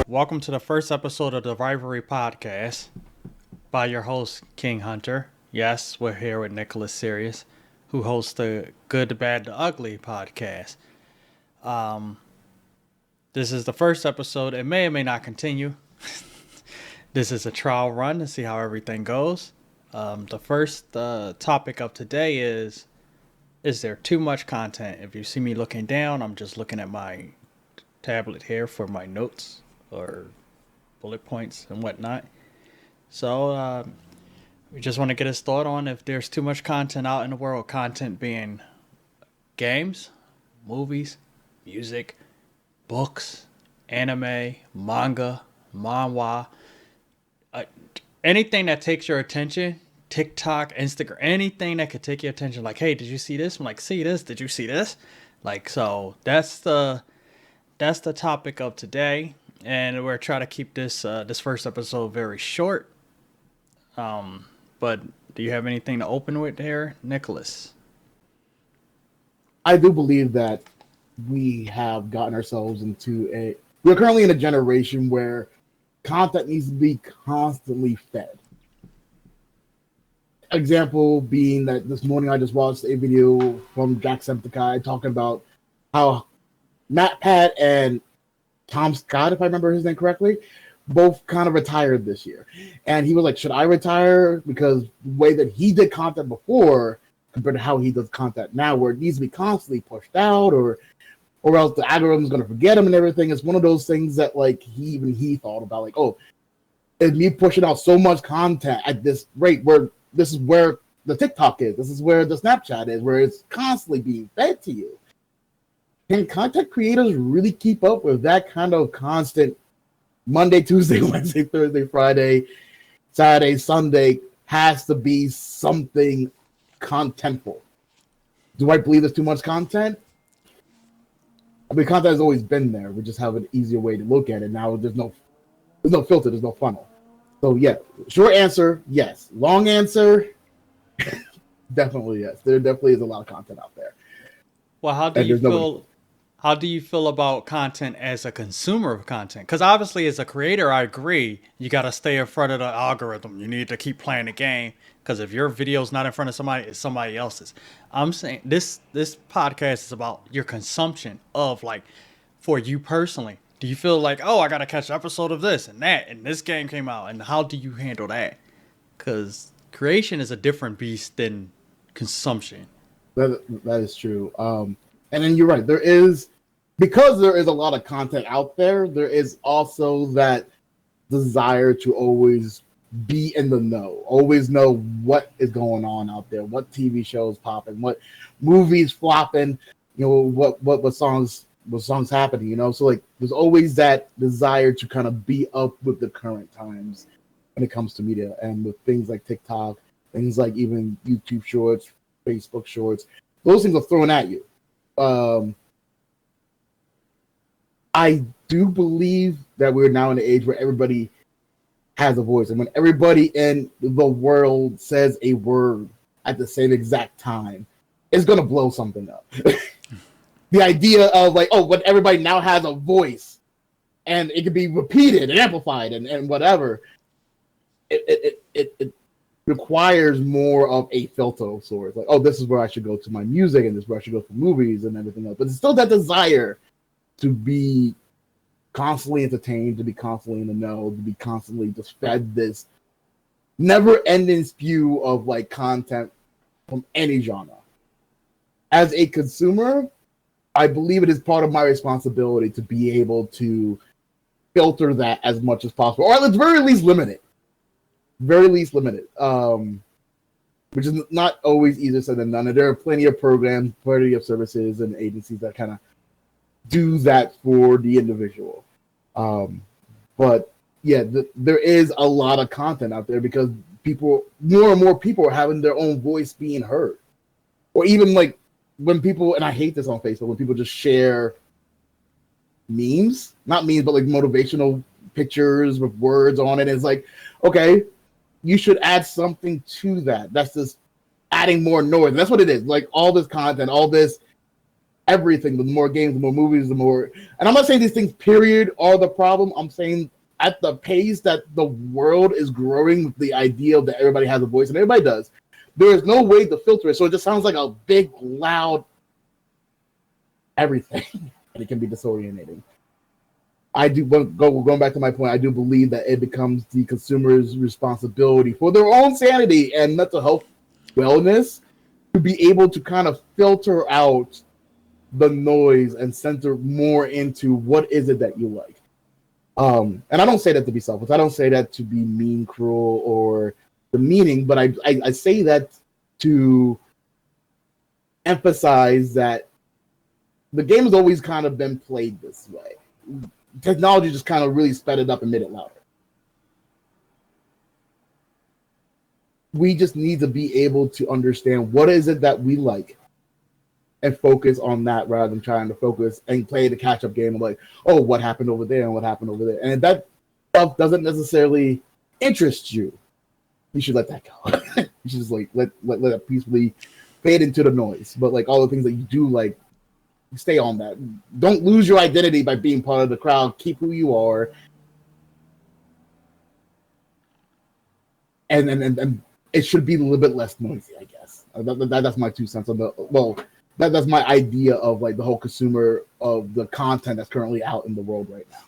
Welcome to the first episode of the Rivalry Podcast by your host, King Hunter. Yes, we're here with Nicholas Sirius, who hosts the Good, the Bad, the Ugly podcast. This is the first episode. It may or may not continue. This is a trial run to see how everything goes. The first topic of today is there too much content? If you see me looking down, I'm just looking at my tablet here for my notes or bullet points and whatnot. So we just want to get his thought on if there's too much content out in the world. Content being games, movies, music, books, anime, manga, manhwa, anything that takes your attention. TikTok, Instagram, anything that could take your attention. Like, hey, did you see this? I'm like, see this? Did you see this? Like, so that's the topic of today, and we're trying to keep this first episode very short. But do you have anything to open with here, Nicholas? I do believe that we have gotten ourselves into we're currently in a generation where content needs to be constantly fed. Example being that this morning I just watched a video from Jacksepticeye talking about how Matt Pat and Tom Scott, if I remember his name correctly, both kind of retired this year. And he was like, should I retire? Because the way that he did content before compared to how he does content now, where it needs to be constantly pushed out or else the algorithm's going to forget him and everything. It's one of those things that like he thought about, like, oh, it's me pushing out so much content at this rate where this is where the TikTok is. This is where the Snapchat is, where it's constantly being fed to you. Can content creators really keep up with that kind of constant Monday, Tuesday, Wednesday, Thursday, Friday, Saturday, Sunday has to be something contentful? Do I believe there's too much content? I mean, content has always been there. We just have an easier way to look at it. Now there's no filter, there's no funnel. So yeah, short answer, yes. Long answer, definitely yes. There definitely is a lot of content out there. Well, how do you feel about content as a consumer of content? Because obviously, as a creator, I agree. You got to stay in front of the algorithm. You need to keep playing the game. Because if your video's not in front of somebody, it's somebody else's. I'm saying this podcast is about your consumption of, like, for you personally. Do you feel like, oh, I got to catch an episode of this and that, and this game came out, and how do you handle that? Because creation is a different beast than consumption. That is true. And then you're right. Because there is a lot of content out there, there is also that desire to always be in the know, always know what is going on out there, what TV shows popping, what movies flopping, what songs happening, so like there's always that desire to kind of be up with the current times when it comes to media, and with things like TikTok, things like even YouTube shorts, Facebook shorts, those things are thrown at you. I do believe that we're now in an age where everybody has a voice, and when everybody in the world says a word at the same exact time, it's going to blow something up. The idea of like, oh, when everybody now has a voice and it can be repeated and amplified and whatever, it requires more of a filter of sorts. Like, oh, this is where I should go to my music, and this is where I should go for movies and everything else. But it's still that desire to be constantly entertained, to be constantly in the know, to be constantly just fed this never-ending spew of like content from any genre. As a consumer, I believe it is part of my responsibility to be able to filter that as much as possible, or at the very least limit it. Which is not always easier said than done. And there are plenty of programs, plenty of services and agencies that kind of do that for the individual. But yeah, there is a lot of content out there because more and more people are having their own voice being heard. Or even like when people, and I hate this on Facebook, when people just share memes, not memes, but like motivational pictures with words on it. It's like, okay, you should add something to that. That's just adding more noise. And that's what it is. Like all this content, all this everything. The more games, the more movies, the more. And I'm not saying these things, period, are the problem. I'm saying at the pace that the world is growing, the idea that everybody has a voice, and everybody does, there is no way to filter it. So it just sounds like a big, loud everything, and it can be disorientating. I do going back to my point. I do believe that it becomes the consumer's responsibility for their own sanity and mental health, wellness, to be able to kind of filter out the noise and center more into what is it that you like. And I don't say that to be selfish. I don't say that to be mean, cruel, or demeaning. But I say that to emphasize that the game has always kind of been played this way. Technology just kind of really sped it up and made it louder. We just need to be able to understand what is it that we like and focus on that rather than trying to focus and play the catch-up game of like, oh, what happened over there and what happened over there. And if that stuff doesn't necessarily interest you, you should let that go. You should just like let it peacefully fade into the noise. But like all the things that you do like, stay on that. Don't lose your identity by being part of the crowd. Keep who you are. And it should be a little bit less noisy, I guess. That's my 2 cents on that's my idea of like the whole consumer of the content that's currently out in the world right now.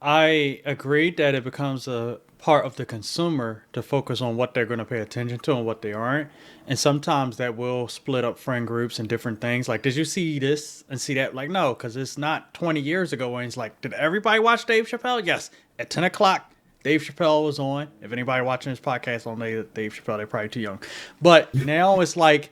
I agree that it becomes a part of the consumer to focus on what they're going to pay attention to and what they aren't. And sometimes that will split up friend groups and different things. Like, did you see this and see that? Like, no, because it's not 20 years ago when it's like, did everybody watch Dave Chappelle? Yes. At 10 o'clock, Dave Chappelle was on. If anybody watching this podcast on Dave Chappelle, they're probably too young. But now it's like,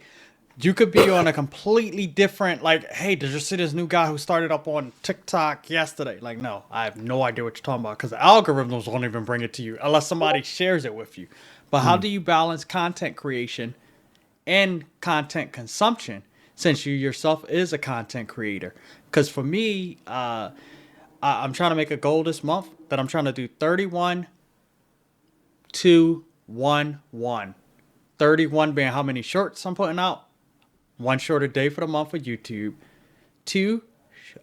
you could be on a completely different, like, hey, did you see this new guy who started up on TikTok yesterday? Like, no, I have no idea what you're talking about because the algorithms won't even bring it to you unless somebody shares it with you. But how do you balance content creation and content consumption since you yourself is a content creator? Because for me, I'm trying to make a goal this month that I'm trying to do 31, 2, 1, 1. 31 being how many shorts I'm putting out. 1 short a day for the month for YouTube. 2,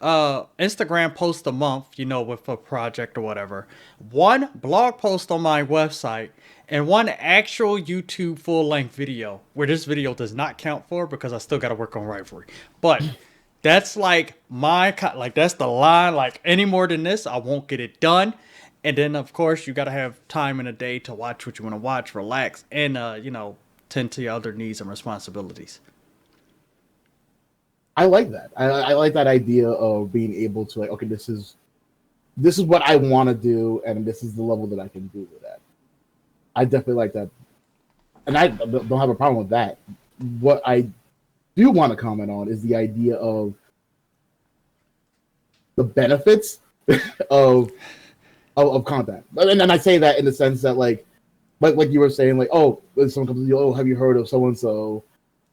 Instagram post a month, with a project or whatever. 1 blog post on my website. And 1 actual YouTube full-length video, where this video does not count for because I still got to work on Rivalry. But that's like that's the line. Like any more than this, I won't get it done. And then, of course, you got to have time in a day to watch what you want to watch, relax, and, tend to your other needs and responsibilities. I like that. I like that idea of being able to like, okay, this is what I want to do, and this is the level that I can do with that. I definitely like that, and I don't have a problem with that. What I do want to comment on is the idea of the benefits of content, and I say that in the sense that like you were saying, like, oh, when someone comes to you, oh, have you heard of so and so,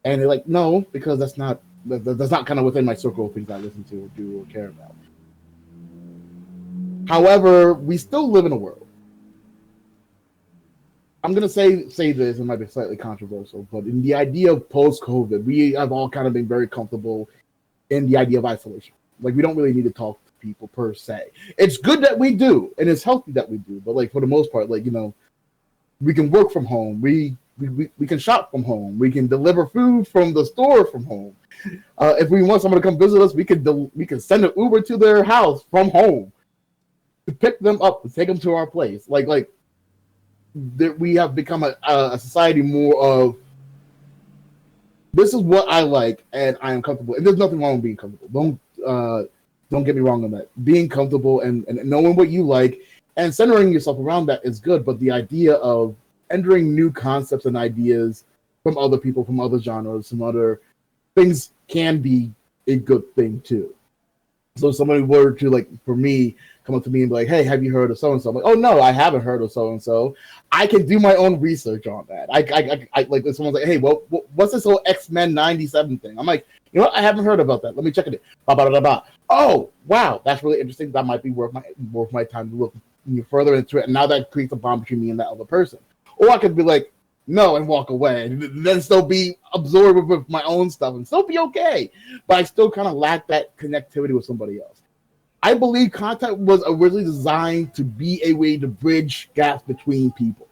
and they're like, no, because that's not kind of within my circle of things I listen to or do or care about. However, we still live in a world. I'm going to say this, it might be slightly controversial, but in the idea of post-COVID, we have all kind of been very comfortable in the idea of isolation. Like, we don't really need to talk to people per se. It's good that we do, and it's healthy that we do, but like for the most part, like, we can work from home. We can shop from home. We can deliver food from the store from home. If we want someone to come visit us, we can send an Uber to their house from home to pick them up and take them to our place. Like we have become a society more of this is what I like and I am comfortable. And there's nothing wrong with being comfortable. Don't get me wrong on that. Being comfortable and knowing what you like and centering yourself around that is good. But the idea of entering new concepts and ideas from other people, from other genres, from other things can be a good thing too. So if somebody were to, like, for me, come up to me and be like, hey, have you heard of so-and-so? I'm like, oh, no, I haven't heard of so-and-so. I can do my own research on that. I like, if someone's like, hey, well, what's this whole X-Men 97 thing? I'm like, you know what? I haven't heard about that. Let me check it out. Oh, wow, that's really interesting. That might be worth my time to look further into it. And now that creates a bond between me and that other person. Or I could be like, no, and walk away, and then still be absorbed with my own stuff and still be okay. But I still kind of lack that connectivity with somebody else. I believe content was originally designed to be a way to bridge gaps between people.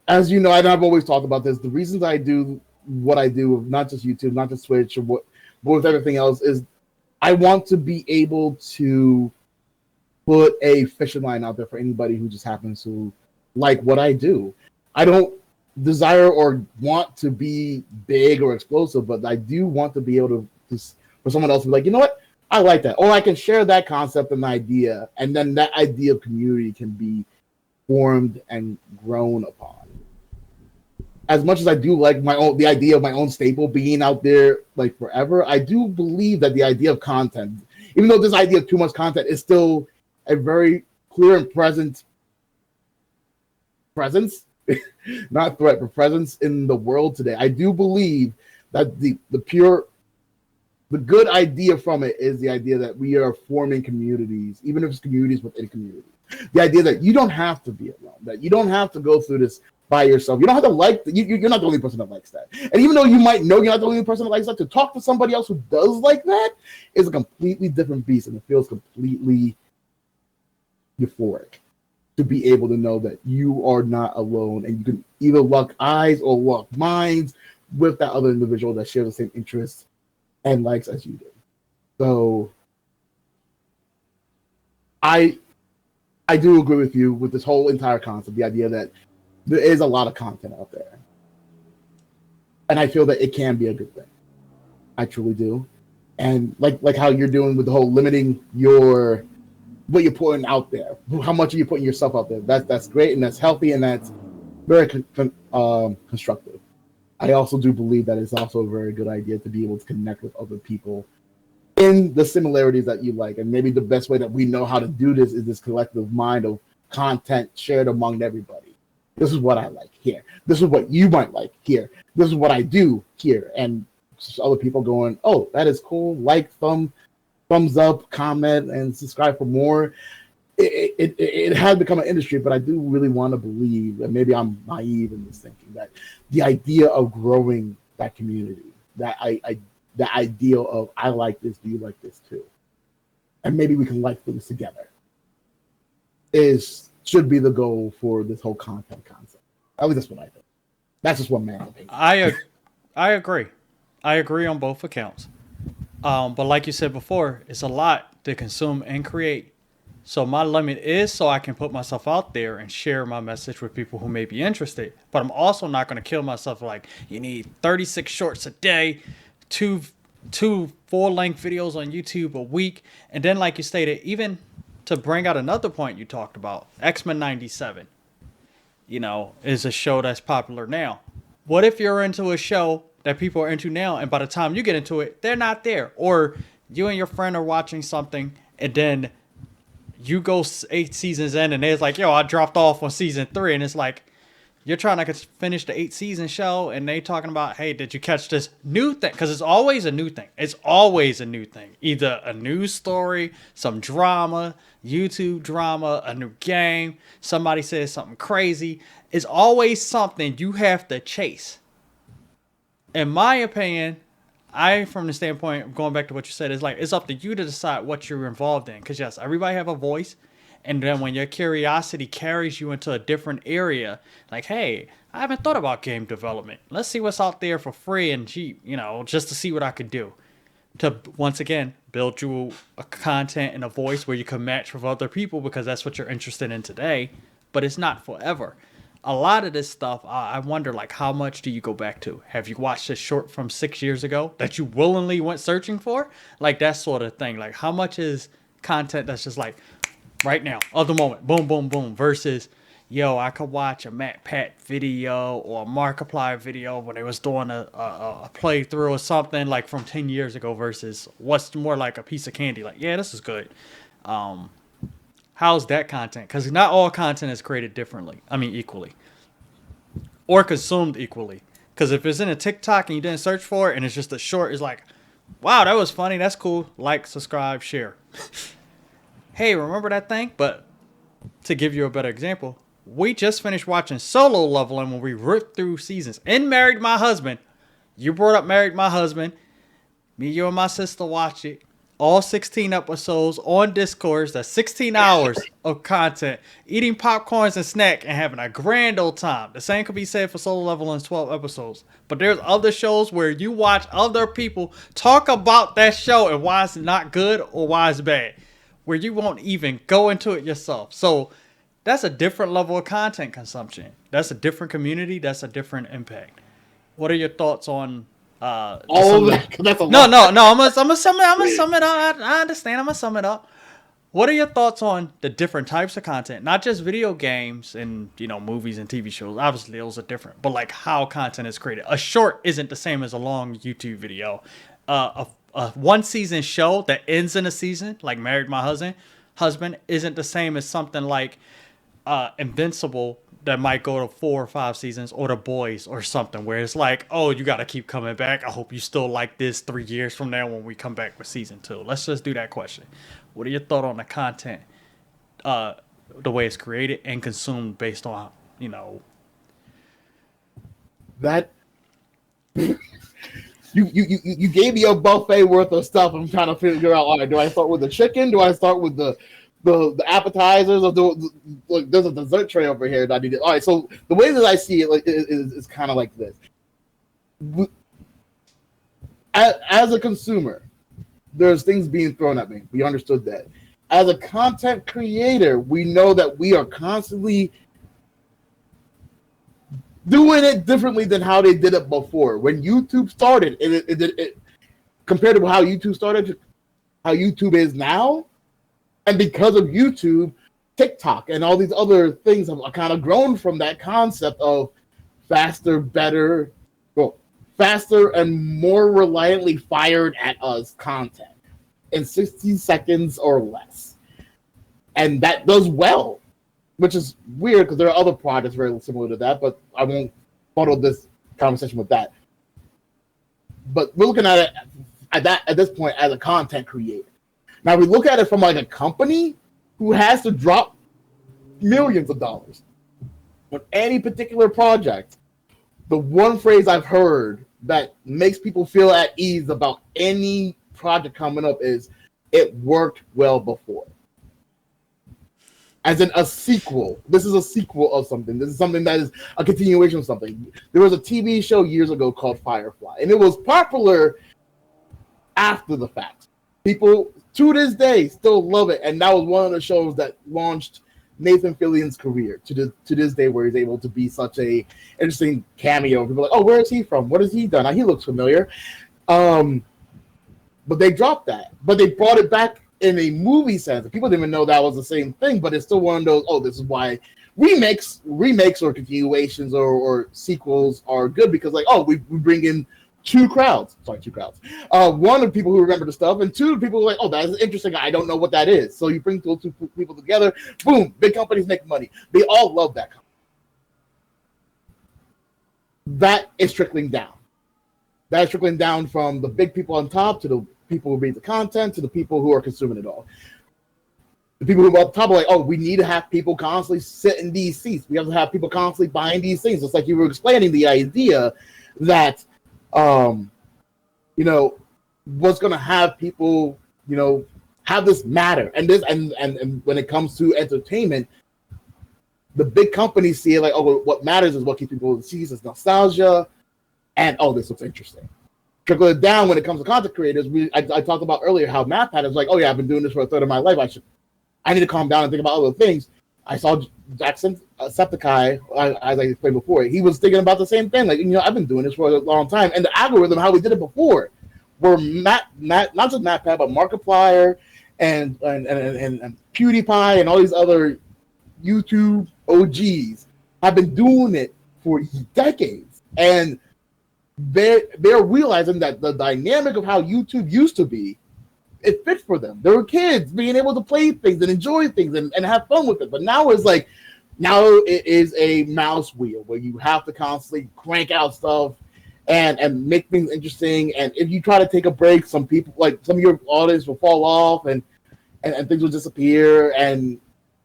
As you know, and I've always talked about this, the reasons I do what I do, not just YouTube, not just Twitch, or but with everything else, is I want to be able to put a fishing line out there for anybody who just happens to like what I do. I don't desire or want to be big or explosive, but I do want to be able to for someone else to be like, you know what, I like that, or I can share that concept and idea, and then that idea of community can be formed and grown upon. As much as I do like the idea of my own staple being out there like forever, I do believe that the idea of content, even though this idea of too much content is still a very clear and presence, not threat, but presence in the world today. I do believe that the good idea from it is the idea that we are forming communities, even if it's communities within communities. The idea that you don't have to be alone, that you don't have to go through this by yourself. You don't have to like you're not the only person that likes that. And even though you might know you're not the only person that likes that, to talk to somebody else who does like that is a completely different beast, and it feels completely euphoric to be able to know that you are not alone, and you can either lock eyes or lock minds with that other individual that shares the same interests and likes as you do. So I do agree with you with this whole entire concept, the idea that there is a lot of content out there. And I feel that it can be a good thing. I truly do. And like how you're doing with the whole limiting what you're putting out there. How much are you putting yourself out there? That's great, and that's healthy, and that's very constructive. I also do believe that it's also a very good idea to be able to connect with other people in the similarities that you like. And maybe the best way that we know how to do this is this collective mind of content shared among everybody. This is what I like here. This is what you might like here. This is what I do here. And other people going, oh, that is cool. Like, thumbs up, comment, and subscribe for more. It has become an industry, but I do really want to believe, and maybe I'm naive in this thinking, that the idea of growing that community, that the ideal of I like this, do you like this too? And maybe we can like things together should be the goal for this whole content concept. At least that's what I think. That's just one man opinion. I agree. I agree on both accounts. But like you said before, it's a lot to consume and create. So my limit is so I can put myself out there and share my message with people who may be interested. But I'm also not going to kill myself like, you need 36 shorts a day, two full-length videos on YouTube a week. And then, like you stated, even to bring out another point you talked about, X-Men 97, is a show that's popular now. What if you're into a show that people are into now, and by the time you get into it, they're not there? Or you and your friend are watching something, and then you go 8 seasons in, and it's like, yo, I dropped off on season 3, and it's like, you're trying to finish the 8-season show, and they talking about, hey, did you catch this new thing? Because it's always a new thing. It's always a new thing. Either a news story, some drama, YouTube drama, a new game, somebody says something crazy. It's always something you have to chase. In my opinion, from the standpoint of going back to what you said, it's up to you to decide what you're involved in. Because yes, everybody have a voice. And then when your curiosity carries you into a different area, like, hey, I haven't thought about game development. Let's see what's out there for free and cheap, just to see what I could do. To, once again, build you a content and a voice where you can match with other people because that's what you're interested in today. But it's not forever. A lot of this stuff, I wonder, like, how much do you go back to? Have you watched a short from 6 years ago that you willingly went searching for? Like, that sort of thing. Like, how much is content that's just like, right now, of the moment, boom, boom, boom, versus, yo, I could watch a Matt Pat video or a Markiplier video when they was doing a playthrough or something like from 10 years ago versus what's more like a piece of candy. Like, yeah, this is good. How's that content? Because not all content is created differently. I mean, equally. Or consumed equally. Because if it's in a TikTok and you didn't search for it and it's just a short, it's like, wow, that was funny. That's cool. Like, subscribe, share. Hey, remember that thing? But to give you a better example, We just finished watching Solo Leveling when we ripped through seasons. And Married My Husband. You brought up Married My Husband. Me, you, and my sister watch it. All 16 episodes on Discord. That's 16 hours of content. Eating popcorns and snack and having a grand old time. The same could be said for Solo Leveling's 12 episodes. But there's other shows where you watch other people talk about that show and why it's not good or why it's bad. Where you won't even go into it yourself. So that's a different level of content consumption. That's a different community. That's a different impact. What are your thoughts on all that? That's a no. lot. I'm gonna sum it up. I understand. I'm gonna sum it up. What are your thoughts on the different types of content? Not just video games and movies and TV shows. Obviously, those are different. But like how content is created. A short isn't the same as a long YouTube video. A one season show that ends in a season, like Married My Husband, isn't the same as something like Invincible that might go to 4 or 5 seasons, or The Boys or something where it's like, oh, you got to keep coming back. I hope you still like this 3 years from now when we come back with season 2. Let's just do that question. What are your thoughts on the content, the way it's created and consumed based on, that you gave me a buffet worth of stuff. I'm trying to figure out, all right, do I start with the chicken? Do I start with the appetizers, or there's a dessert tray over here that I need. All right, so the way that I see it is kind of like this. As a consumer, there's things being thrown at me. We understood that. As a content creator, we know that we are constantly doing it differently than how they did it before. When YouTube started, it compared to how YouTube started to how YouTube is now. And because of YouTube, TikTok, and all these other things have kind of grown from that concept of faster, better, faster and more reliantly fired at us content in 60 seconds or less. And that does well, which is weird because there are other projects very similar to that, but I won't follow this conversation with that. But we're looking at it at this point as a content creator. Now we look at it from like a company who has to drop millions of dollars on any particular project. The one phrase I've heard that makes people feel at ease about any project coming up is, it worked well before. As in a sequel. This is a sequel of something. This is something that is a continuation of something. There was a TV show years ago called Firefly, and it was popular after the fact. People to this day still love it, and that was one of the shows that launched Nathan Fillion's career to this day, where he's able to be such a interesting cameo. People are like, oh, where is he from? What has he done? He looks familiar. But they dropped that. But they brought it back in a movie sense. People didn't even know that was the same thing, but it's still one of those, oh, this is why remakes or continuations or sequels are good, because like, oh, we bring in two crowds. One of people who remember the stuff, and two people who are like, oh, that is interesting. I don't know what that is. So you bring those two people together. Boom, big companies make money. They all love that company. That is trickling down. That is trickling down from the big people on top to the people who read the content to the people who are consuming it all. The people who are up top are like, oh, we need to have people constantly sit in these seats. We have to have people constantly buying these things. It's like you were explaining the idea that what's going to have people, have this matter. And this, and when it comes to entertainment, the big companies see it like, oh, what matters is what keeps people in seats is nostalgia, and oh, this looks interesting. Trickle it down when it comes to content creators. I talked about earlier how MatPat is like, oh yeah, I've been doing this for a third of my life. I need to calm down and think about other things. I saw Jacksepticeye, as I explained before. He was thinking about the same thing. Like, I've been doing this for a long time. And the algorithm, how we did it before, were not just MatPat, but Markiplier and PewDiePie and all these other YouTube OGs have been doing it for decades. And they're realizing that the dynamic of how YouTube used to be, it fit for them. They were kids being able to play things and enjoy things and have fun with it. But now it is a mouse wheel where you have to constantly crank out stuff and make things interesting. And if you try to take a break, some people, like some of your audience will fall off and things will disappear. And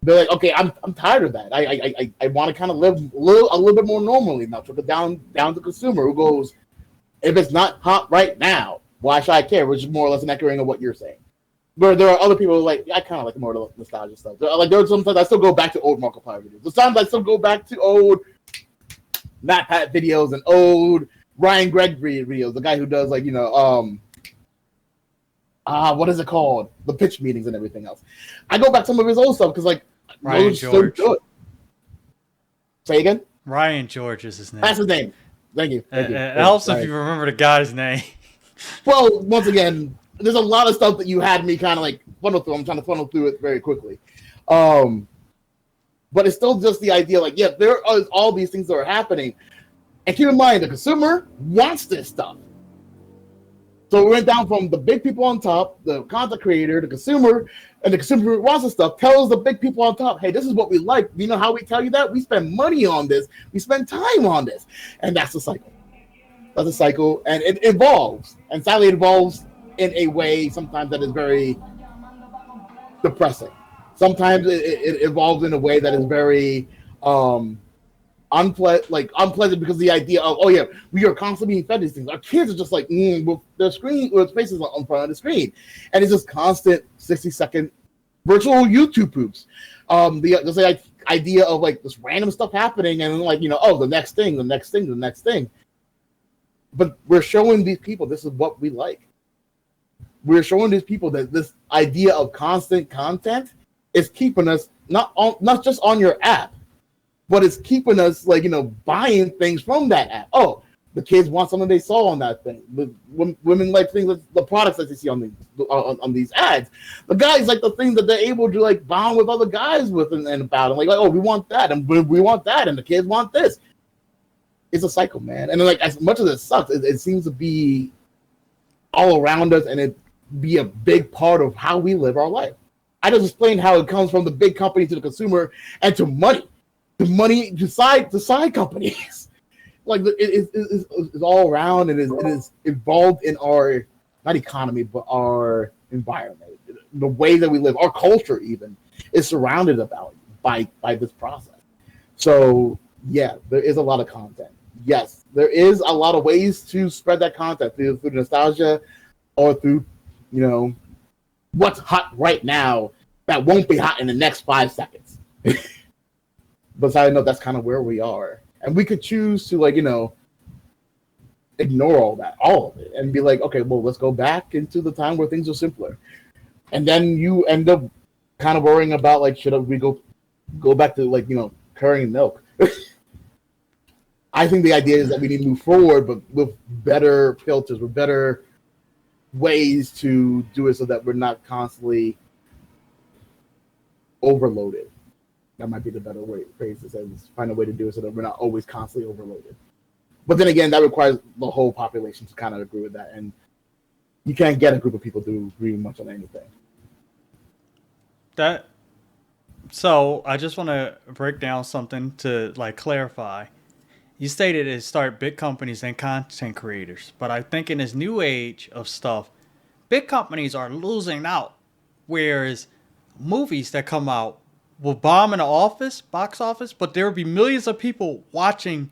They're like, okay, I'm tired of that. I want to kind of live a little bit more normally now. So down to the consumer who goes, if it's not hot right now, why should I care? Which is more or less an echoing of what you're saying. Where there are other people who like, I kind of like more nostalgia stuff. Like there's sometimes I still go back to old Markiplier videos. Sometimes I still go back to old Matt Pat videos and old Ryan Gregory videos. The guy who does like what is it called? The pitch meetings and everything else. I go back to some of his old stuff because like Ryan George. So good. Say again. Ryan George is his name. That's his name. Thank you. It helps if you remember the guy's name. Well, once again, there's a lot of stuff that you had me kind of like funnel through. I'm trying to funnel through it very quickly. But it's still just the idea, like, yeah, there are all these things that are happening. And keep in mind, the consumer wants this stuff. So we went down from the big people on top, the content creator, the consumer, and the consumer who wants this stuff tells the big people on top, hey, this is what we like. You know how we tell you that? We spend money on this. We spend time on this. And that's the cycle. That's a cycle. And it evolves. And sadly, it evolves in a way sometimes that is very depressing. Sometimes it evolves in a way that is very unpleasant because the idea of, oh yeah, we are constantly being fed these things. Our kids are just like with their screen, with faces on front of the screen, and it's just constant 60-second virtual YouTube poops. There's the idea of like this random stuff happening, and then like the next thing. But we're showing these people this is what we like. We're showing these people that this idea of constant content is keeping us not just on your app, but it's keeping us like buying things from that app. Oh, the kids want something they saw on that thing. The women like things, the products that they see on these ads. The guys like the things that they're able to like bond with other guys with and about. And like, oh, we want that, and we want that, and the kids want this. It's a cycle, man. And like as much as it sucks, it seems to be all around us, and it be a big part of how we live our life. I just explained how it comes from the big company to the consumer and to money. The money to side companies, like it's all around, and it is involved in our not economy but our environment, the way that we live, our culture even is surrounded by this process. So yeah, there is a lot of content. Yes, there is a lot of ways to spread that content through nostalgia or through what's hot right now that won't be hot in the next 5 seconds. But I know that's kind of where we are. And we could choose to, ignore all of it, and be like, okay, well, let's go back into the time where things are simpler. And then you end up kind of worrying about, should we go back to, currying milk? I think the idea is that we need to move forward, but with better filters, with better ways to do it so that we're not constantly overloaded. That might be the better phrase to say, is find a way to do it so that we're not always constantly overloaded. But then again, that requires the whole population to kind of agree with that. And you can't get a group of people to agree much on anything. So I just want to break down something to clarify. You stated it start big companies and content creators. But I think in this new age of stuff, big companies are losing out. Whereas movies that come out will bomb in the box office, but there will be millions of people watching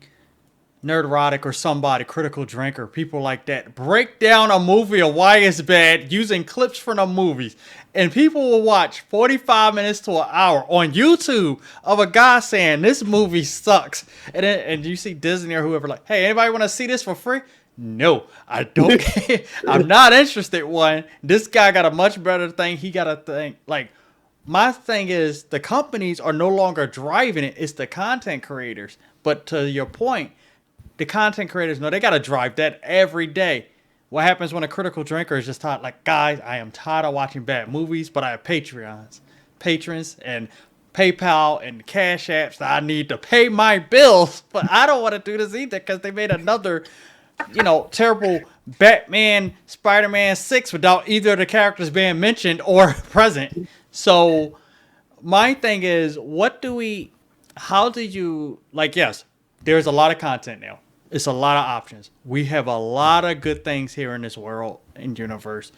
Nerderotic or somebody, Critical Drinker, people like that, break down a movie of why it's bad using clips from the movies. And people will watch 45 minutes to an hour on YouTube of a guy saying this movie sucks. And you see Disney or whoever like, hey, anybody want to see this for free? No, I don't. I'm not interested. One, this guy got a much better thing. He got a thing my thing is the companies are no longer driving it. It's the content creators. But to your point, the content creators know they got to drive that every day. What happens when a critical drinker is just taught, guys, I am tired of watching bad movies, but I have patrons and PayPal and Cash Apps that I need to pay my bills. But I don't want to do this either because they made another, terrible Batman, Spider-Man 6 without either of the characters being mentioned or present. So my thing is, yes, there's a lot of content now. It's a lot of options. We have a lot of good things here in this world and universe.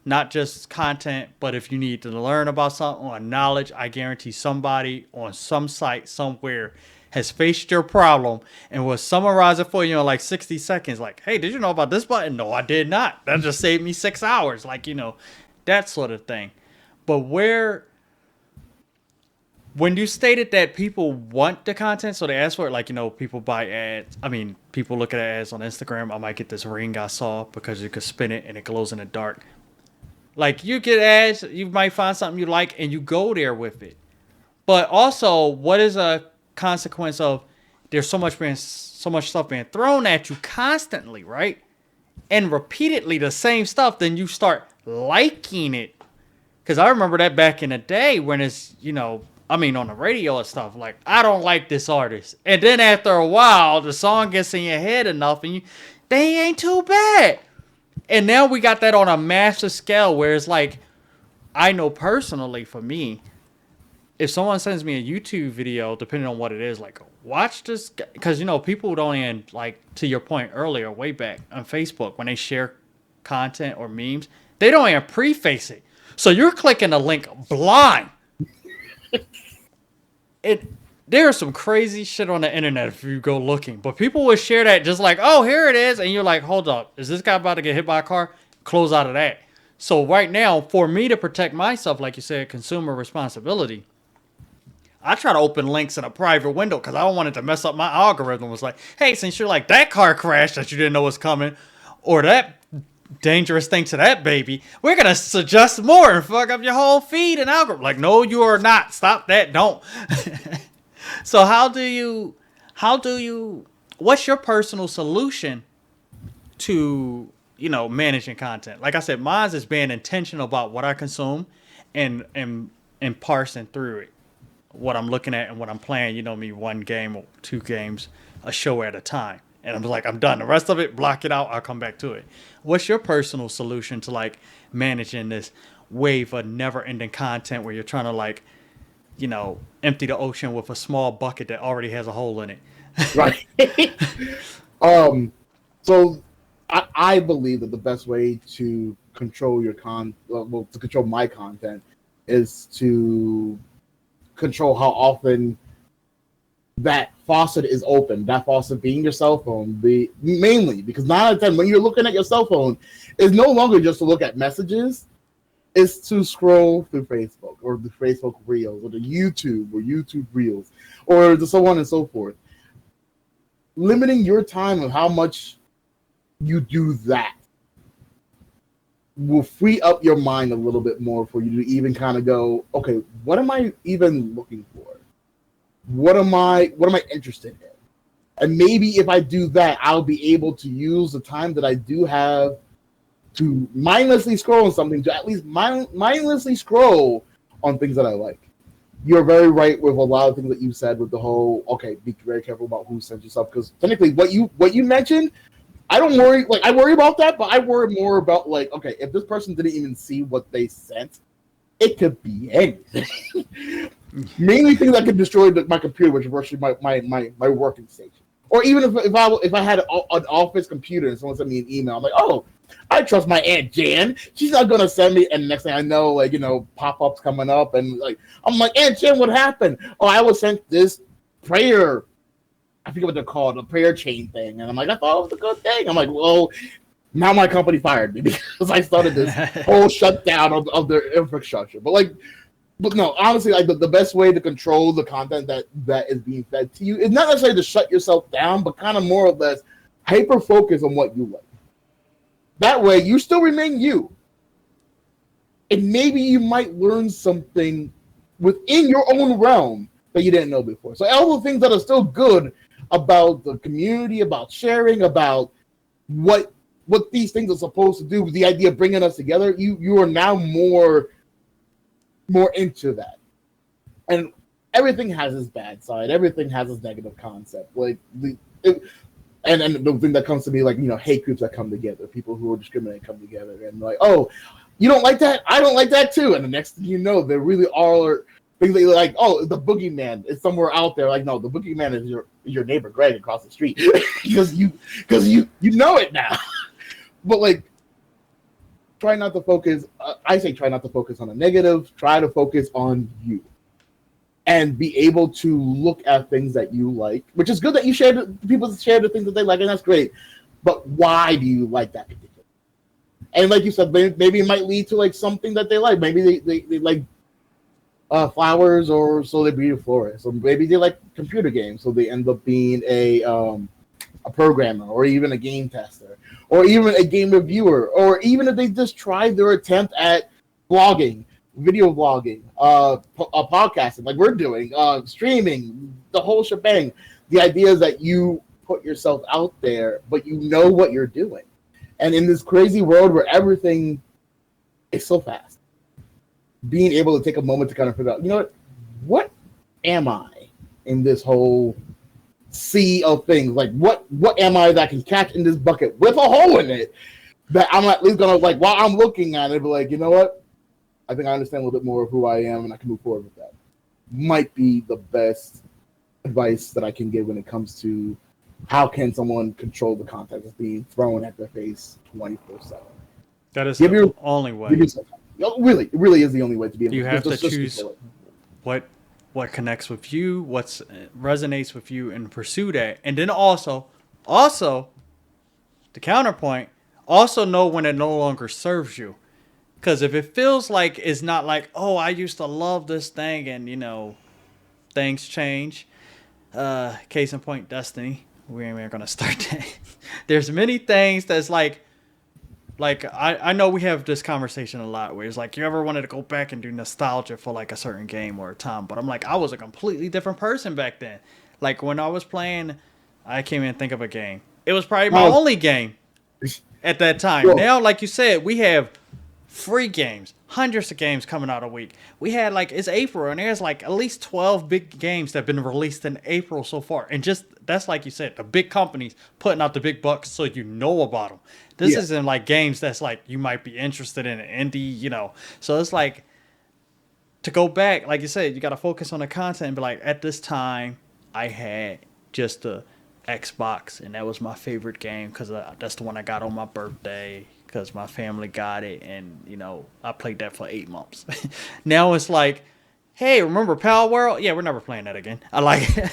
not just content, but if you need to learn about something or knowledge, I guarantee somebody on some site somewhere has faced your problem and will summarize it for you in like 60 seconds. Like, hey, did you know about this button? No, I did not. That just saved me 6 hours. Like, that sort of thing. But when you stated that people want the content, so they ask for it, like, people buy ads. I mean, people look at ads on Instagram. I might get this ring I saw because you could spin it and it glows in the dark. Like, you get ads, you might find something you like and you go there with it. But also, what is a consequence of there's so much stuff being thrown at you constantly, right? And repeatedly the same stuff, then you start liking it. Because I remember that back in the day when it's, on the radio and stuff, like, I don't like this artist. And then after a while, the song gets in your head enough and they ain't too bad. And now we got that on a massive scale where it's like, I know personally for me, if someone sends me a YouTube video, depending on what it is, like, watch this, because, people don't even, like, to your point earlier, way back on Facebook, when they share content or memes, they don't even preface it. So you're clicking a link blind. There's some crazy shit on the internet if you go looking, but people will share that just like, oh, here it is, and you're like, hold up, is this guy about to get hit by a car? Close out of that. So right now, for me to protect myself, like you said, consumer responsibility, I try to open links in a private window because I don't want it to mess up my algorithm. It's like, hey, since you're like that car crash that you didn't know was coming, or that dangerous thing to that baby, we're gonna suggest more and fuck up your whole feed and algorithm. Like, no, you are not. Stop that. Don't. So how do you what's your personal solution to managing content? Like I said, mine is being intentional about what I consume and parsing through it, what I'm looking at and what I'm playing. Me, one game or two games a show at a time. And I'm like, I'm done. The rest of it, block it out. I'll come back to it. What's your personal solution to like managing this wave of never-ending content where you're trying to like, empty the ocean with a small bucket that already has a hole in it? Right. So I believe that the best way to control your to control my content is to control how often that faucet is open. That faucet being your cell phone, mainly because 9 out of 10 when you're looking at your cell phone, it's no longer just to look at messages. It's to scroll through Facebook or the Facebook Reels or the YouTube or YouTube Reels or the so on and so forth. Limiting your time of how much you do that will free up your mind a little bit more for you to even kind of go, okay, what am I even looking for? What am I interested in? And maybe if I do that, I'll be able to use the time that I do have to mindlessly scroll on something, to at least mindlessly scroll on things that I like. You're very right with a lot of things that you said with the whole, okay, be very careful about who sends yourself, because technically what you mentioned, I don't worry, like I worry about that, but I worry more about like, okay, if this person didn't even see what they sent, it could be anything. Mainly things that could destroy my computer, which is virtually my working station. Or even if I had an office computer and someone sent me an email, I'm like, oh, I trust my Aunt Jan. She's not gonna send me. And next thing I know, like pop-ups coming up, and like I'm like, Aunt Jan, what happened? Oh, I was sent this prayer. I forget what they're called, a prayer chain thing. And I'm like, I thought it was a good thing. I'm like, well, now my company fired me because I started this whole shutdown of their infrastructure. But no, honestly, like the best way to control the content that is being fed to you is not necessarily to shut yourself down, but kind of more or less hyper focus on what you like. That way, you still remain you, and maybe you might learn something within your own realm that you didn't know before. So all the things that are still good about the community, about sharing, about what these things are supposed to do, with the idea of bringing us together, you are now more into that. And everything has its bad side. Everything has its negative concept. Like and the thing that comes to me, like, hate groups that come together, people who are discriminating come together, and like, oh, you don't like that? I don't like that too. And the next thing you know, there really are things that you're like, oh, the boogeyman is somewhere out there. Like, no, the boogeyman is your neighbor Greg across the street because you know it now. But like, try not to focus I say try not to focus on the negative. Try to focus on you, and be able to look at things that you like, which is good that you people share the things that they like, and that's great. But why do you like that particular? And like you said, maybe it might lead to like something that they like. Maybe they like flowers, or so they be a florist, or maybe they like computer games, so they end up being a programmer, or even a game tester, or even a game reviewer, or even if they just tried their attempt at blogging, video blogging, podcasting, like we're doing, streaming, the whole shebang. The idea is that you put yourself out there, but you know what you're doing. And in this crazy world where everything is so fast, being able to take a moment to kind of figure out, you know what am I in this whole sea of things? Like, what am I that can catch in this bucket with a hole in it, that I'm at least gonna, like, while I'm looking at it, be like, you know what? I think I understand a little bit more of who I am, and I can move forward with that. Might be the best advice that I can give when it comes to how can someone control the content that's being thrown at their face 24/7. That is the only way. It really is the only way to be able to. You have to choose what connects with you, what resonates with you, and pursue that. And then also, the counterpoint, also know when it no longer serves you. Because if it feels like it's not like, oh, I used to love this thing, and, you know, things change. Case in point, Destiny. We ain't going to start that. There's many things that's like I know we have this conversation a lot where it's like, you ever wanted to go back and do nostalgia for like a certain game or a time, but I'm like, I was a completely different person back then. Like when I was playing, I can't even think of a game. It was probably my only game at that time. Sure. Now, like you said, we have free games, hundreds of games coming out a week. We had like, it's April, and there's like at least 12 big games that have been released in April so far. And just, that's like you said, the big companies putting out the big bucks so you know about them. This isn't like games that's like you might be interested in an indie, you know. So it's like, to go back, like you said, you got to focus on the content and be like, at this time, I had just the Xbox, and that was my favorite game because that's the one I got on my birthday, because my family got it, and, you know, I played that for 8 months. Now it's like, hey, remember Power World? Yeah, we're never playing that again. I like it.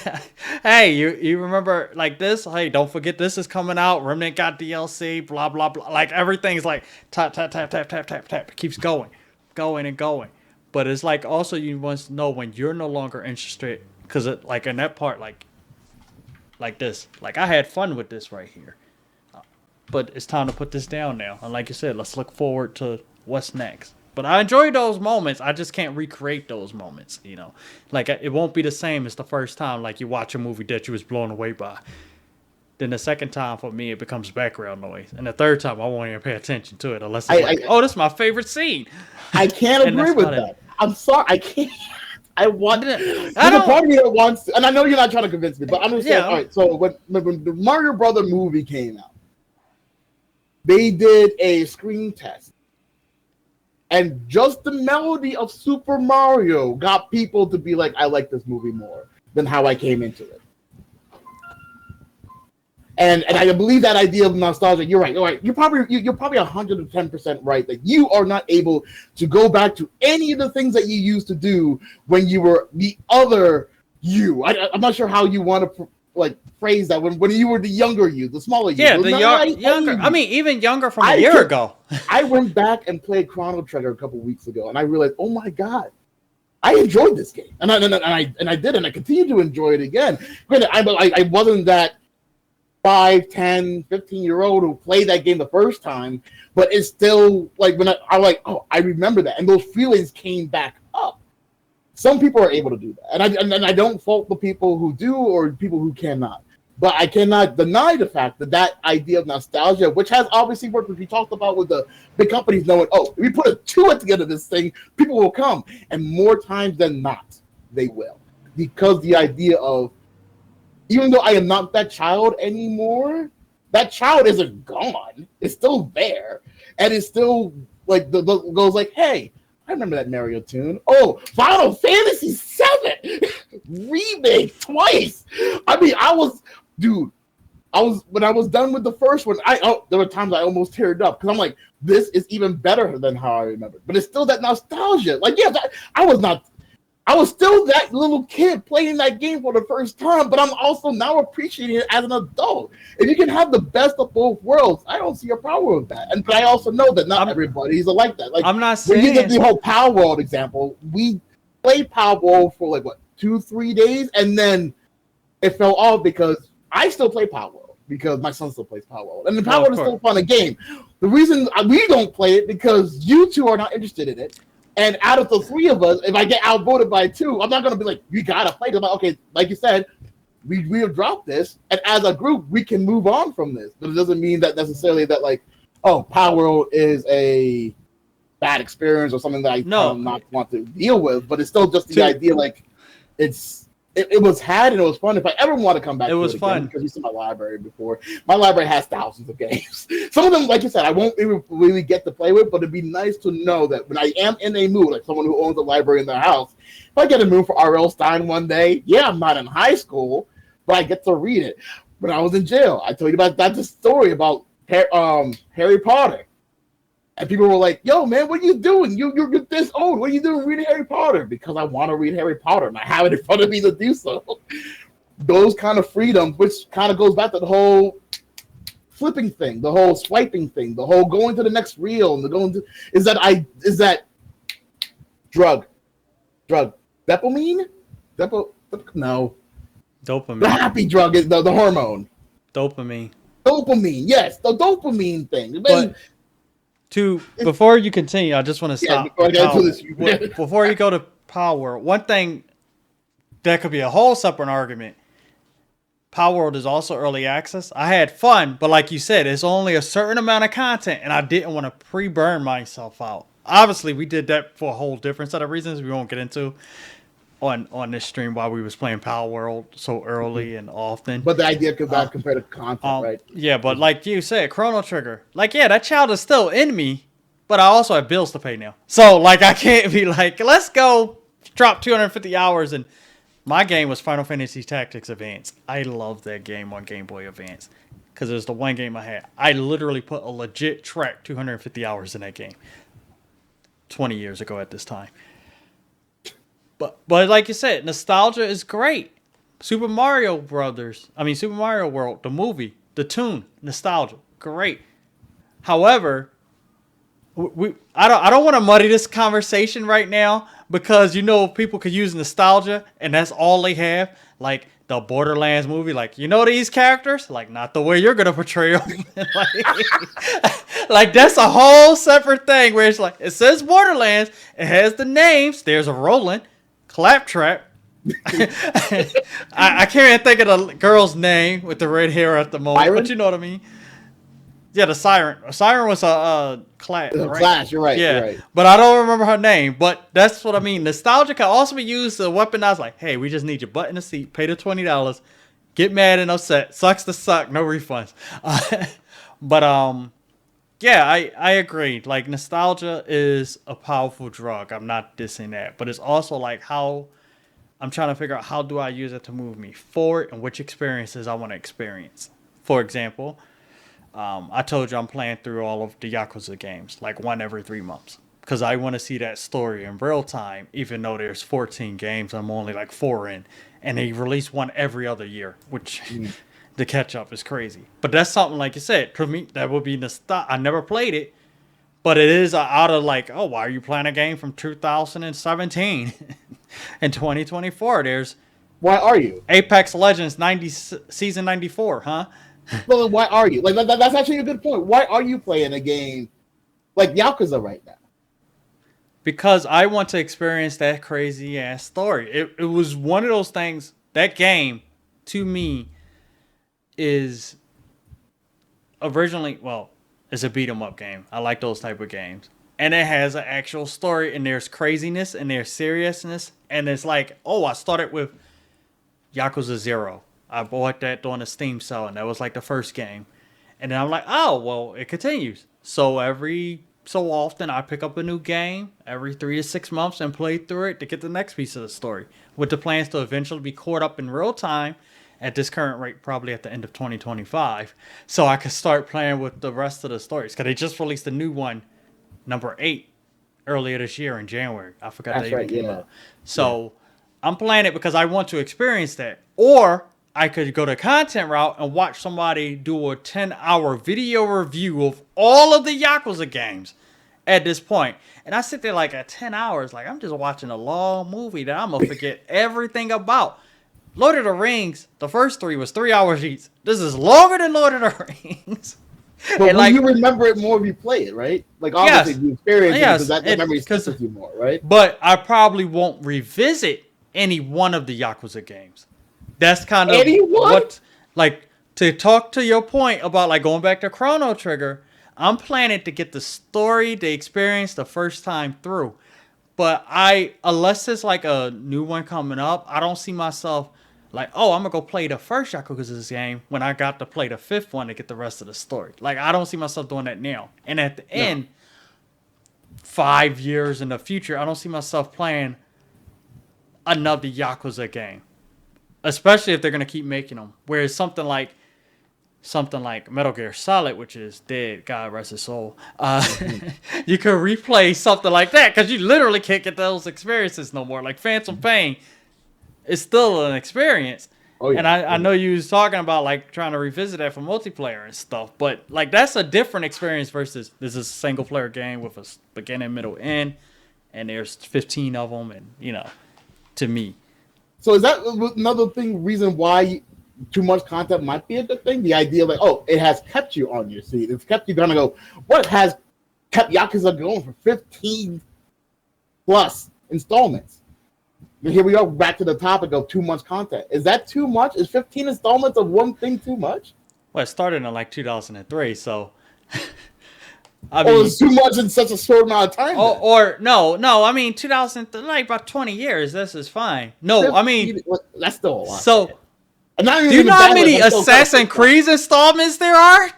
Hey, you remember like this? Hey, don't forget this is coming out. Remnant got DLC, blah, blah, blah. Like everything's like tap, tap, tap, tap, tap, tap, tap. It keeps going and going. But it's like also you want to know when you're no longer interested, because it, like in that part, like this. Like I had fun with this right here. But it's time to put this down now. And like you said, let's look forward to what's next. But I enjoy those moments. I just can't recreate those moments, you know. Like, it won't be the same as the first time, like you watch a movie that you was blown away by. Then the second time, for me, it becomes background noise. And the third time, I won't even pay attention to it unless it's oh, this is my favorite scene. I can't agree with that. I'm sorry. I can't. I want it. There's a part of me that wants to, and I know you're not trying to convince me, but I'm just saying, all right, so when the Mario Brother movie came out, they did a screen test. And just the melody of Super Mario got people to be like, I like this movie more than how I came into it. And I believe that idea of nostalgia, you're right. You're probably 110% right that you are not able to go back to any of the things that you used to do when you were the other you. I'm not sure how you want to like phrase that when you were the younger you, the smaller you. Yeah, the younger. I mean, even younger from a year ago. I went back and played Chrono Trigger a couple weeks ago, and I realized, oh my god, I enjoyed this game, and I did, and I continue to enjoy it again. Granted, I wasn't that 5, 10, 15-year-old who played that game the first time, but it's still like when I like, oh, I remember that, and those feelings came back up. Some people are able to do that, and I don't fault the people who do or people who cannot. But I cannot deny the fact that idea of nostalgia, which has obviously worked, which we talked about with the big companies knowing, oh, if we put a two together this thing, people will come. And more times than not, they will. Because the idea of, even though I am not that child anymore, that child isn't gone. It's still there. And it's still like, goes like, hey, I remember that Mario tune. Oh, Final Fantasy VII remake twice. I mean, dude, when I was done with the first one, there were times I almost teared up because I'm like, this is even better than how I remember. But it's still that nostalgia. Like, yeah, I was still that little kid playing that game for the first time, but I'm also now appreciating it as an adult. If you can have the best of both worlds, I don't see a problem with that. But I also know that not everybody's like that. Like, I'm not saying when you get the whole Power World example, we played Power World for like 2-3 days, and then it fell off because I still play Power World because my son still plays Power World, and the Power World is still a fun game. The reason we don't play it because you two are not interested in it. And out of the three of us, if I get outvoted by 2, I'm not going to be like, you got to play it. I'm like, okay, like you said, we have dropped this. And as a group, we can move on from this. But it doesn't mean that necessarily that, like, oh, Power World is a bad experience or something that I not want to deal with. But it's still just the idea, like, it was had and it was fun. If I ever want to come back, it was fun because you saw my library before. My library has thousands of games. Some of them, like you said, I won't even really get to play with, but it'd be nice to know that when I am in a mood, like someone who owns a library in their house, if I get a mood for R.L. Stine one day, yeah, I'm not in high school, but I get to read it. When I was in jail, I told you about the story about Harry Potter. And people were like, yo, man, what are you doing? You're this old. What are you doing reading Harry Potter? Because I want to read Harry Potter, and I have it in front of me to do so. Those kind of freedoms, which kind of goes back to the whole flipping thing, the whole swiping thing, the whole going to the next reel, and the going to is that drug. Dopamine? No. Dopamine. The happy drug is the hormone. Dopamine. Yes, the dopamine thing. But before you continue, I just want to stop. Before you go to Power, one thing that could be a whole separate argument. Power World is also early access. I had fun, but like you said, it's only a certain amount of content, and I didn't want to pre-burn myself out. Obviously, we did that for a whole different set of reasons we won't get into on this stream while we was playing Power World so early and often. But the idea could not compare to content, right? Yeah, but like you said, Chrono Trigger. Like, yeah, that child is still in me, but I also have bills to pay now. So, like, I can't be like, let's go drop 250 hours. And my game was Final Fantasy Tactics Advance. I love that game on Game Boy Advance because it was the one game I had. I literally put a legit track 250 hours in that game 20 years ago at this time. But like you said, nostalgia is great. Super Mario World, the movie, the tune, nostalgia, great. However, I don't want to muddy this conversation right now because people could use nostalgia and that's all they have. Like the Borderlands movie, like these characters, like not the way you're gonna portray them. like that's a whole separate thing where it's like it says Borderlands, it has the names. There's a Roland. Claptrap. I can't even think of the girl's name with the red hair at the moment, Siren? but you know what I mean. Yeah, the Siren. Siren was a Clash. Right? Clash, you're right. Yeah, you're right. But I don't remember her name. But that's what I mean. Nostalgia can also be used to weaponize. Like, hey, we just need your butt in the seat. Pay the $20. Get mad and upset. Sucks to suck. No refunds. Yeah, I agree. Like, nostalgia is a powerful drug. I'm not dissing that. But it's also like how I'm trying to figure out how do I use it to move me forward and which experiences I want to experience. For example, I told you I'm playing through all of the Yakuza games, like one every 3 months. Because I want to see that story in real time, even though there's 14 games, I'm only like 4 in. And they release one every other year, which... The catch up is crazy. But that's something, like you said, to me, that would be nostalgia. I never played it, but it is out of like, oh, why are you playing a game from 2017 and 2024? There's. Why are you? Apex Legends season 94, huh? Well, why are you? Like, that's actually a good point. Why are you playing a game like Yakuza right now? Because I want to experience that crazy ass story. It was one of those things, that game, to me, is originally, it's a beat 'em up game. I like those type of games. And it has an actual story, and there's craziness, and there's seriousness. And it's like, oh, I started with Yakuza 0. I bought that during the Steam sale, and that was like the first game. And then I'm like, oh, well, it continues. So every so often, I pick up a new game every 3 to 6 months and play through it to get the next piece of the story, with the plans to eventually be caught up in real time at this current rate, probably at the end of 2025, so I could start playing with the rest of the stories. Because they just released a new one, number 8, earlier this year in January. I forgot That's that even right, came yeah. out. So I'm playing it because I want to experience that. Or I could go the content route and watch somebody do a 10-hour video review of all of the Yakuza games at this point. And I sit there like at 10 hours, like I'm just watching a long movie that I'm going to forget everything about. Lord of the Rings, the first 3 was 3 hours each. This is longer than Lord of the Rings. But and you remember it more if you play it, right? Like obviously you experience it because that memory sticks with you more, right? But I probably won't revisit any one of the Yakuza games. That's kind of what, like, to talk to your point about like going back to Chrono Trigger. I'm planning to get the story, the experience the first time through. But unless it's like a new one coming up, I don't see myself like, oh, I'm going to go play the first Yakuza game when I got to play the 5th one to get the rest of the story. Like, I don't see myself doing that now. And at the end, 5 years in the future, I don't see myself playing another Yakuza game. Especially if they're going to keep making them. Whereas something like Metal Gear Solid, which is dead, God rest his soul, you could replay something like that because you literally can't get those experiences no more. Like Phantom Pain is still an experience. Oh, yeah. And I know you was talking about like trying to revisit that for multiplayer and stuff, but like that's a different experience versus this is a single player game with a beginning, middle, end, and there's 15 of them, and to me. So is that another reason why too much content might be a good thing? The idea like, oh, it has kept you on your seat. It's kept you gonna go, what has kept Yakuza going for 15 plus installments? And here we are back to the topic of too much content. Is that too much? Is 15 installments of one thing too much? Well, it started in like 2003, so it's too much in such a short amount of time. No. I mean, 2000, like about 20 years. This is fine. No, 15, I mean that's still a lot. So, do you know how many Assassin's Creed installments there are?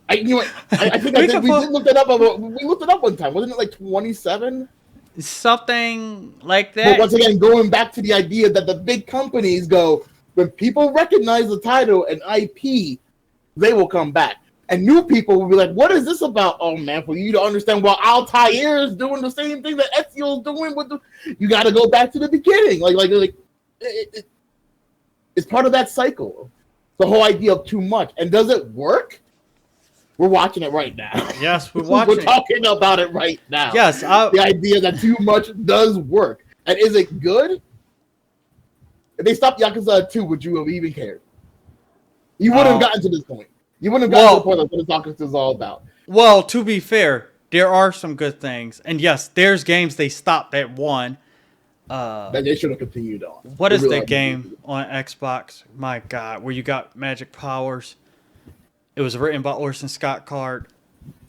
I think we looked it up. We looked it up one time. Wasn't it like 27? Something like that. But once again, going back to the idea that the big companies go, when people recognize the title and IP, they will come back. And new people will be like, what is this about? Oh, man, for you to understand, well, Altair is doing the same thing that Ezio's doing. You got to go back to the beginning. It's part of that cycle. The whole idea of too much. And does it work? We're watching it right now. Yes, we're watching. We're talking about it right now. Yes. The idea that too much does work. And is it good? If they stopped Yakuza 2, would you have even cared? You wouldn't have gotten to this point. You wouldn't have gotten to the point of what the Yakuza is all about. Well, to be fair, there are some good things. And yes, there's games they stopped at 1. That they should have continued on. What is that game on Xbox? My God, where you got magic powers? It was written by Orson Scott Card.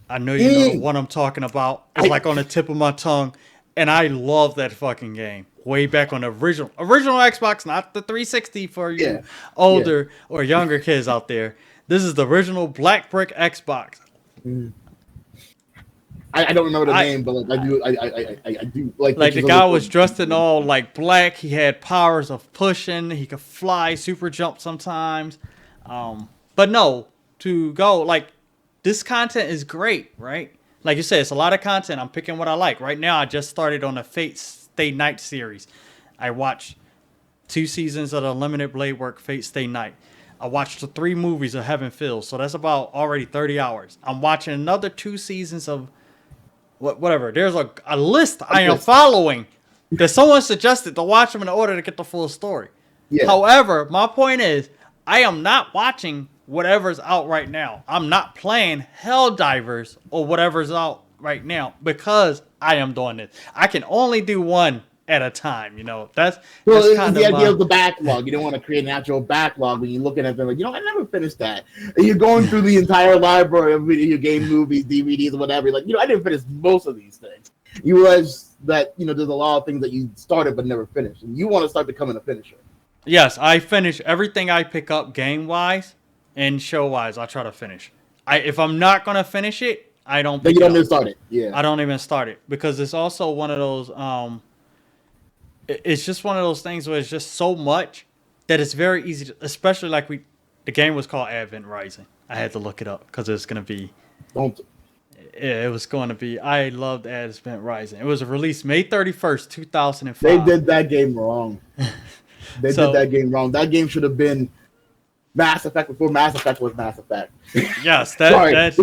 I know you know what I'm talking about. It's like on the tip of my tongue. And I love that fucking game. Way back on the original Xbox, not the 360 for you older or younger kids out there. This is the original black brick Xbox. I don't remember the name, but I do like the guy was dressed in all like black. He had powers of pushing. He could fly, super jump sometimes. But no, to go like this content is great, right? Like you said, it's a lot of content. I'm picking what I like. Right now, I just started on the Fate Stay Night series. I watched 2 seasons of the Unlimited Blade Work Fate Stay Night. I watched the 3 movies of Heaven Feels, so that's about already 30 hours. I'm watching another 2 seasons of whatever. There's a list I am following that someone suggested to watch them in order to get the full story. Yeah. However, my point is, I am not watching whatever's out right now. I'm not playing Helldivers or whatever's out right now because I am doing this. I can only do one at a time, That's kind of the idea of the backlog. You don't want to create an actual backlog when you're looking at them like, I never finished that. And you're going through the entire library of video game movies, DVDs, or whatever. You're like, I didn't finish most of these things. You realize that, there's a lot of things that you started but never finished. And you want to start becoming a finisher. Yes, I finish everything I pick up game-wise and show-wise. I try to finish. If I'm not going to finish it, I don't pick it up. You don't even start it. Yeah. I don't even start it because it's also one of those... it's just one of those things where it's just so much that it's very easy to, especially like the game was called Advent Rising. I had to look it up because it's going to be, Don't. it was going to be, I loved Advent Rising. It was released May 31st, 2005. They did that game wrong. They did that game wrong. That game should have been Mass Effect before Mass Effect was Mass Effect. Yes, that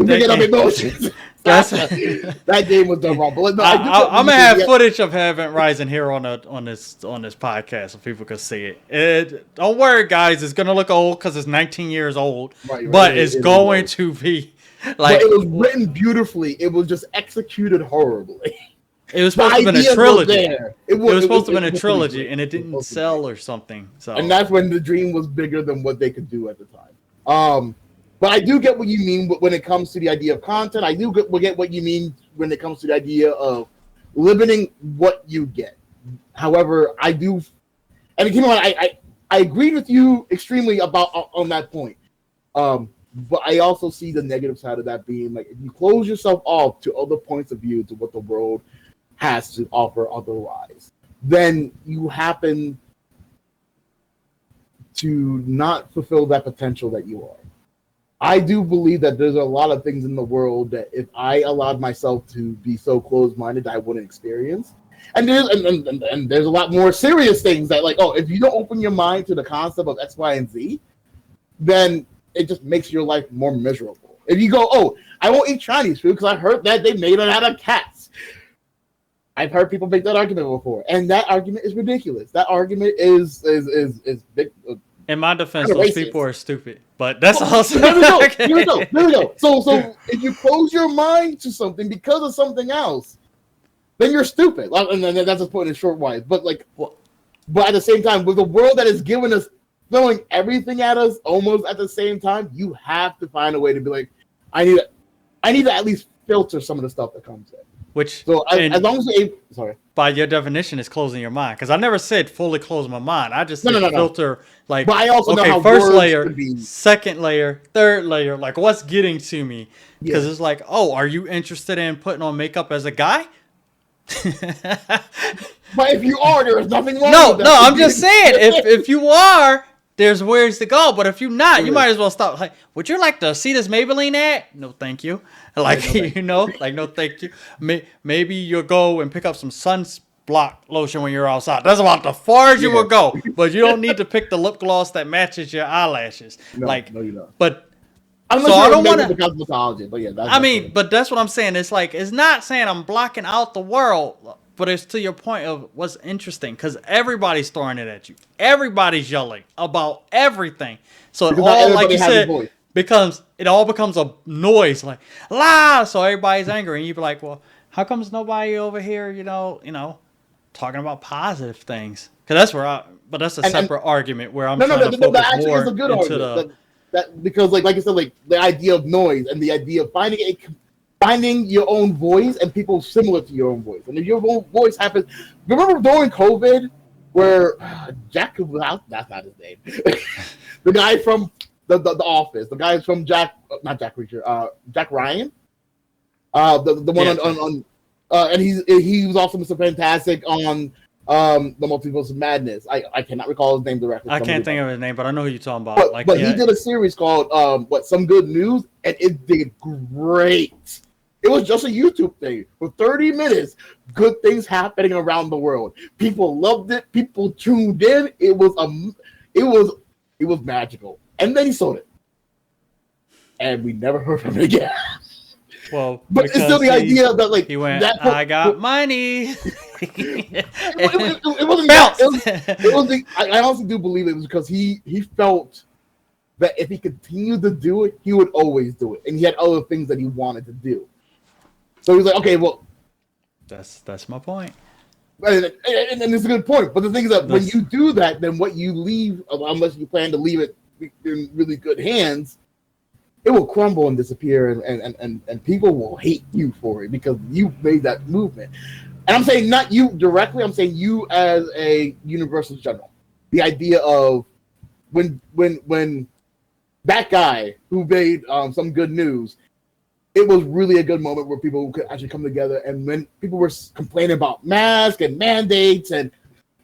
game was done wrong. But no, I'm gonna have footage of Advent Rising here on this podcast so people can see it. Don't worry, guys. It's gonna look old because it's 19 years old, but it's going to be like. But it was written beautifully. It was just executed horribly. It was supposed to have been a trilogy. It was supposed to have been a trilogy, and it didn't sell or something. So, and that's when the dream was bigger than what they could do at the time. But I do get what you mean when it comes to the idea of content. I do get what you mean when it comes to the idea of limiting what you get. However, I do, and keep in mind, I agree with you extremely about on that point. But I also see the negative side of that being like if you close yourself off to other points of view, to what the world has to offer otherwise, then you happen to not fulfill that potential that you are. I do believe that there's a lot of things in the world that if I allowed myself to be so closed-minded, I wouldn't experience. And there's a lot more serious things that like, if you don't open your mind to the concept of X, Y, and Z, then it just makes your life more miserable. If you go, I won't eat Chinese food because I heard that they made it out of cats. I've heard people make that argument before, and that argument is ridiculous. That argument is big. In my defense, those people are stupid, but that's also. There we go. So if you close your mind to something because of something else, then you're stupid. And that's just putting it short wise. But but at the same time, with the world that is giving us, throwing everything at us almost at the same time, you have to find a way to be like, I need to at least filter some of the stuff that comes in. Which, as long as you're able, by your definition, is closing your mind. Because I never said fully close my mind. I just said filter, like, but I also know how first layer, second layer, third layer, like what's getting to me. Because it's like, are you interested in putting on makeup as a guy? But if you are, there is nothing wrong with that. No, I'm just saying, if you are, there's ways to go. But if you're not, you might as well stop. Like, would you like to see this Maybelline ad? No, thank you. Like, no, thank you. Maybe you'll go and pick up some sunblock lotion when you're outside. That's about the far as you will go. But you don't need to pick the lip gloss that matches your eyelashes. No, you don't. But unless so I don't want to. Cosmetology, but yeah, but that's what I'm saying. It's like it's not saying I'm blocking out the world. But it's to your point of what's interesting because everybody's throwing it at you. Everybody's yelling about everything. So it all, like you said, it all becomes a noise, like la. So everybody's angry, and you be like, "Well, how comes nobody over here, talking about positive things?" Because that's where but that's a separate argument where I'm trying to focus more into that because like I said, like the idea of noise and the idea of finding your own voice and people similar to your own voice. And if your own voice happens, remember during COVID where Jack, that's not his name, the guy from the Office, the guy from Jack Ryan, the one on and he was also Mr. Fantastic on the Multiverse of Madness. I cannot recall his name directly. I can't think of his name, but I know who you're talking about. But he did a series called Some Good News, and it did great. It was just a YouTube thing for 30 minutes. Good things happening around the world. People loved it. People tuned in. It was magical. And then he sold it, and we never heard from him again. Well, but it's still the idea that like he went. I got money. It wasn't that. It was I also do believe it was because he felt that if he continued to do it, he would always do it, and he had other things that he wanted to do. So he's like, okay, well, that's my point. And it's a good point. But the thing is that when you do that, then what you leave, unless you plan to leave it in really good hands, it will crumble and disappear, and people will hate you for it because you made that movement. And I'm saying not you directly. I'm saying you as a universal general. The idea of when that guy who made Some Good News. It was really a good moment where people could actually come together. And when people were complaining about masks and mandates and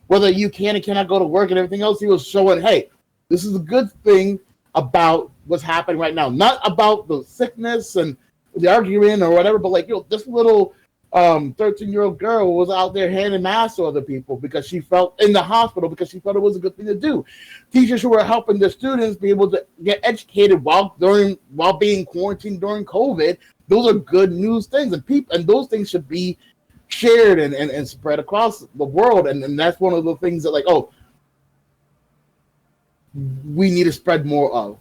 whether you can and cannot go to work and everything else, he was showing, hey, this is a good thing about what's happening right now. Not about the sickness and the argument or whatever, but like, this little 13-year-old girl was out there handing masks to other people because she felt in the hospital because she felt it was a good thing to do. Teachers who were helping their students be able to get educated while being quarantined during COVID. Those are good news things, and those things should be shared and spread across the world. And that's one of the things that, like, we need to spread more of.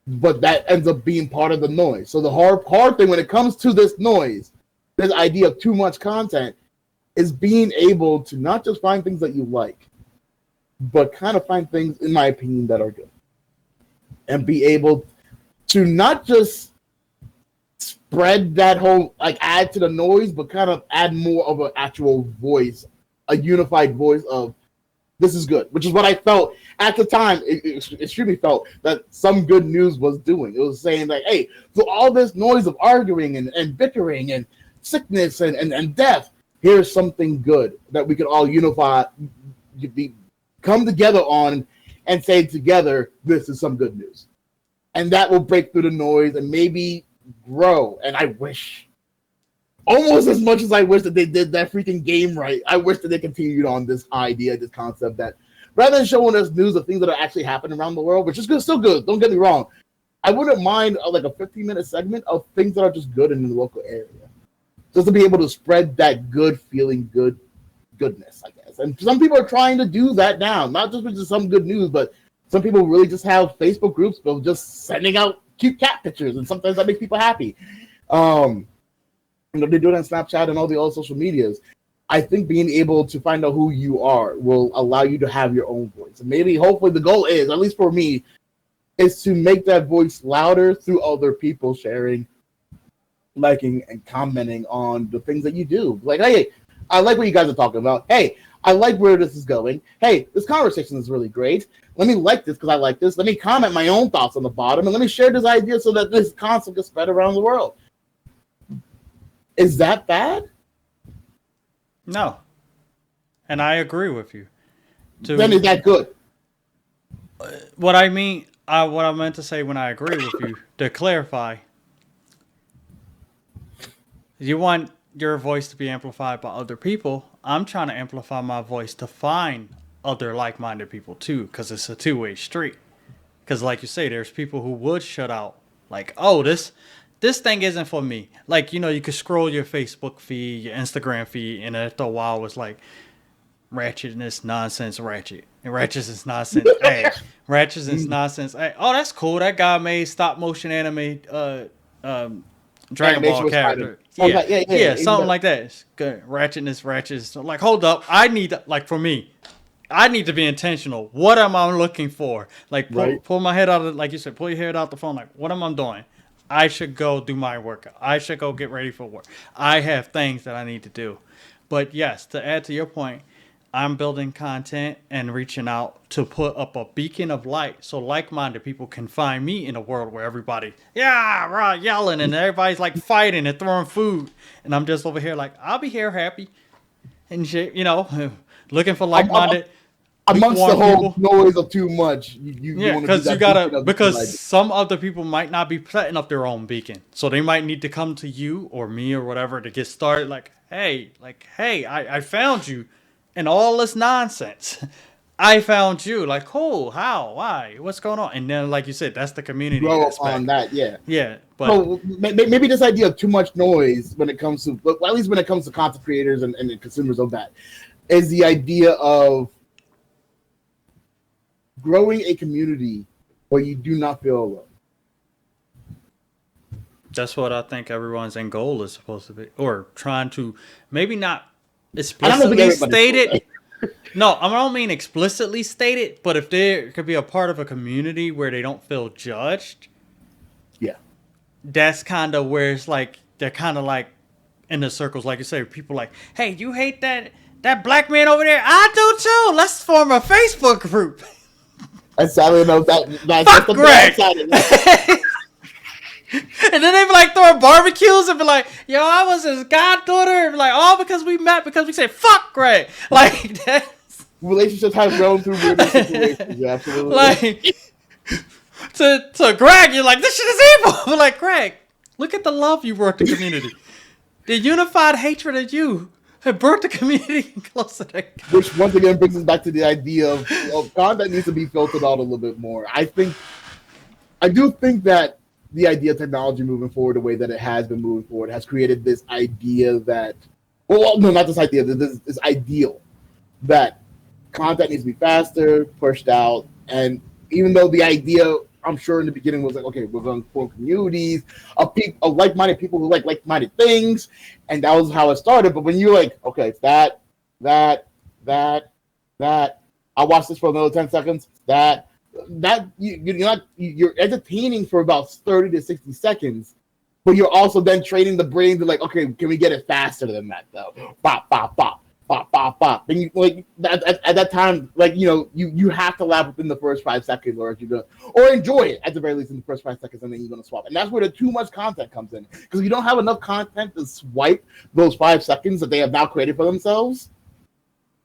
But that ends up being part of the noise. So the hard thing when it comes to this noise, this idea of too much content, is being able to not just find things that you like, but kind of find things, in my opinion, that are good. And be able to not just spread that whole, like, add to the noise, but kind of add more of an actual voice, a unified voice of, this is good, which is what I felt at the time. It extremely felt that some good news was doing. It was saying, like, hey, so all this noise of arguing and bickering and sickness and death, here's something good that we can all unify, come together on and say together, this is some good news. And that will break through the noise and maybe grow. And I wish, almost as much as I wish that they did that freaking game right, I wish that they continued on this idea, this concept, that rather than showing us news of things that are actually happening around the world, which is good, still good, don't get me wrong, I wouldn't mind like a 15-minute segment of things that are just good in the local area. Just to be able to spread that good feeling, goodness, I guess. And some people are trying to do that now, not just with some good news, but some people really just have Facebook groups of just sending out cute cat pictures, and sometimes that makes people happy. They do it on Snapchat and all the other social medias. I think being able to find out who you are will allow you to have your own voice. And maybe, hopefully, the goal is, at least for me, is to make that voice louder through other people sharing, liking, and commenting on the things that you do. Like, hey, I like what you guys are talking about. Hey, I like where this is going. Hey, this conversation is really great. Let me like this because I like this. Let me comment my own thoughts on the bottom, and let me share this idea so that this concept gets spread around the world. Is that bad? No. And I agree with you. Then is that good? What I meant to say when I agree with you, to clarify, you want your voice to be amplified by other people. I'm trying to amplify my voice to find other like-minded people too, because it's a two-way street. Because like you say, there's people who would shut out, like, oh, this thing isn't for me. Like, you could scroll your Facebook feed, your Instagram feed, and after a while it's like, ratchetness, nonsense, ratchet. And ratchetness, nonsense, hey. Ratchetness, nonsense, hey. Oh, that's cool. That guy made stop-motion anime Dragon Ball character. Yeah, something like that. It's good. Ratchetness. Like, hold up. I need to be intentional. What am I looking for? Like, pull my head out of, like you said, pull your head out the phone. Like, what am I doing? I should go do my workout. I should go get ready for work. I have things that I need to do. But yes, to add to your point, I'm building content and reaching out to put up a beacon of light so like-minded people can find me in a world where everybody, yelling and everybody's like fighting and throwing food. And I'm just over here like, I'll be here happy and shit, looking for like-minded. Amongst the whole noise of too much, because some other people might not be setting up their own beacon, so they might need to come to you or me or whatever to get started. Like, hey, I found you, and all this nonsense. I found you. Like, cool. How? Why? What's going on? And then, like you said, that's the community grow aspect. On that, yeah. Yeah, but so maybe this idea of too much noise when it comes to, well, at least when it comes to content creators and consumers of that, is the idea of growing a community where you do not feel alone. That's what I think everyone's end goal is supposed to be, or trying to, maybe not explicitly stated. No, I don't mean explicitly stated, but if they could be a part of a community where they don't feel judged, yeah, that's kind of where it's like they're kind of like in the circles, like you say, people like, hey, you hate that black man over there? I do too. Let's form a Facebook group. That's sadly enough. That's Fuck the Greg. bad side of that. And then they be like throwing barbecues and be like, yo, I was his goddaughter. And be like, all because we met because we said, fuck Greg. Like, that's... Relationships have grown through weird situations. Yeah, absolutely. Like, to Greg, you're like, this shit is evil. But like, Greg, look at the love you brought to the community. The unified hatred of you have brought the community closer together. Which once again brings us back to the idea of content needs to be filtered out a little bit more. I do think that the idea of technology moving forward the way that it has been moving forward has created this idea that, well, no, not this idea, this ideal that content needs to be faster, pushed out, and even though the idea, I'm sure in the beginning was like, okay, we're going to form communities of like-minded people who like like-minded things, and that was how it started. But when you're like, okay, it's that, I'll watch this for another 10 seconds, you're entertaining for about 30 to 60 seconds, but you're also then training the brain to like, okay, can we get it faster than that though? Bop, bop, bop. Bop, bop, bop. And you, like at that time, like, you know, you have to laugh within the first 5 seconds, or enjoy it at the very least in the first 5 seconds, and then you're gonna swap. And that's where the too much content comes in, because if you don't have enough content to swipe those 5 seconds that they have now created for themselves,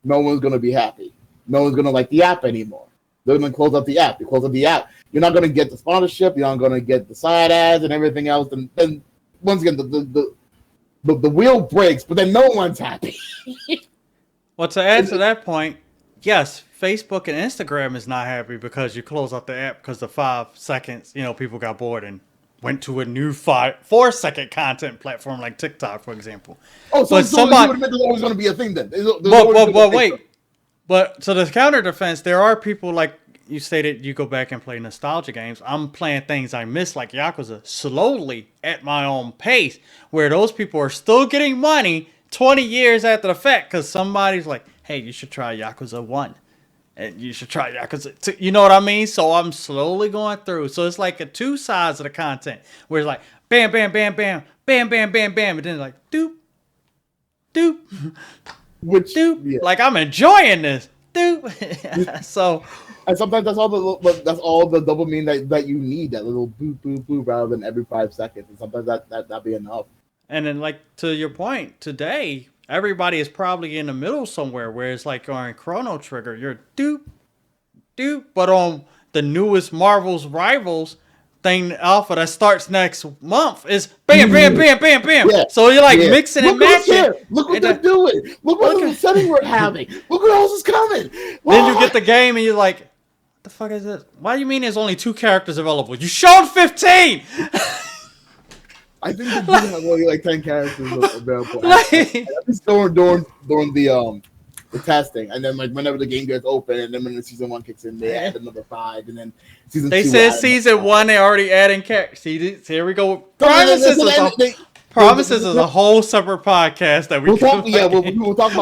no one's gonna be happy. No one's gonna like the app anymore. They're gonna close up the app. You close up the app, you're not gonna get the sponsorship. You're not gonna get the side ads and everything else. And then once again, the wheel breaks, but then no one's happy. Well, to add to that point, yes, Facebook and Instagram is not happy because you close out the app because the 5 seconds, you know, people got bored and went to a new 4-second content platform like TikTok, for example. Oh, so somebody, you would admit there's always going to be a thing then. But wait. But to the counter defense, there are people like you stated, you go back and play nostalgia games. I'm playing things I miss like Yakuza slowly at my own pace, where those people are still getting money 20 years after the fact because somebody's like, hey, you should try Yakuza 1. And you should try Yakuza 2. You know what I mean? So I'm slowly going through. So it's like a 2 sides of the content where it's like, bam, bam, bam, bam, bam, bam, bam, bam. And then it's like, doop, doop, doop. Yeah. Like, I'm enjoying this. Doop. So... And sometimes that's all the dopamine that you need, that little boop, boop, boop, rather than every 5 seconds. And sometimes that'd be enough. And then, like, to your point, today, everybody is probably in the middle somewhere where it's like on Chrono Trigger, you're doop, doop. But on the newest Marvel's Rivals thing, alpha that starts next month is bam, bam, bam, bam, bam. Yeah. So you're like mixing and matching. Look what they're doing. Look what the setting we're having. Look what else is coming. Then you get the game and you're like, what the fuck is this? Why do you mean there's only 2 characters available? You showed 15! I think they do have only like 10 characters available. At least during the testing, and then like whenever the game gets open, and then when the season 1 kicks in, they add another 5, and then season 2. They said season 1 they already adding characters. See, here we go. Promises is a whole separate podcast that we'll talk about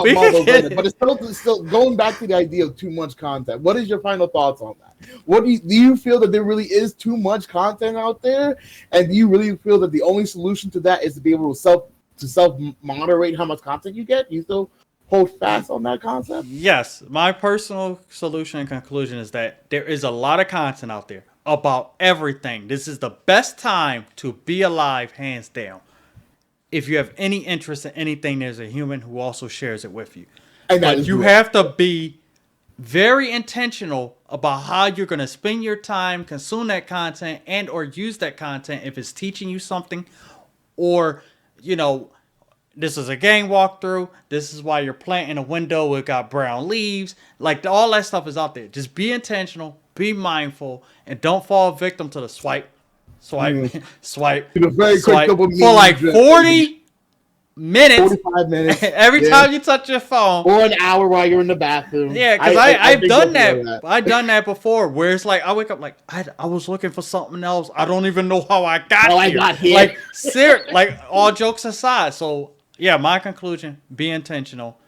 Marvel later. But it's still going back to the idea of too much content. What is your final thoughts on that? What do you feel that there really is too much content out there, and do you really feel that the only solution to that is to be able to self moderate how much content you get? You still hold fast on that concept? Yes, my personal solution and conclusion is that there is a lot of content out there about everything. This is the best time to be alive, hands down. If you have any interest in anything, there's a human who also shares it with you. But you have to be very intentional about how you're going to spend your time, consume that content, and or use that content if it's teaching you something, or, you know, this is a game walkthrough. This is why you're planting a window. It got brown leaves. Like, all that stuff is out there. Just be intentional, be mindful, and don't fall victim to the swipe. Swipe for like 40 minutes. 45 minutes. Every time you touch your phone. Or an hour while you're in the bathroom. Yeah, because I've done that. I've done that before, where it's like, I wake up like, I was looking for something else. I don't even know how I got here. Like, like, all jokes aside. So, yeah, my conclusion, be intentional.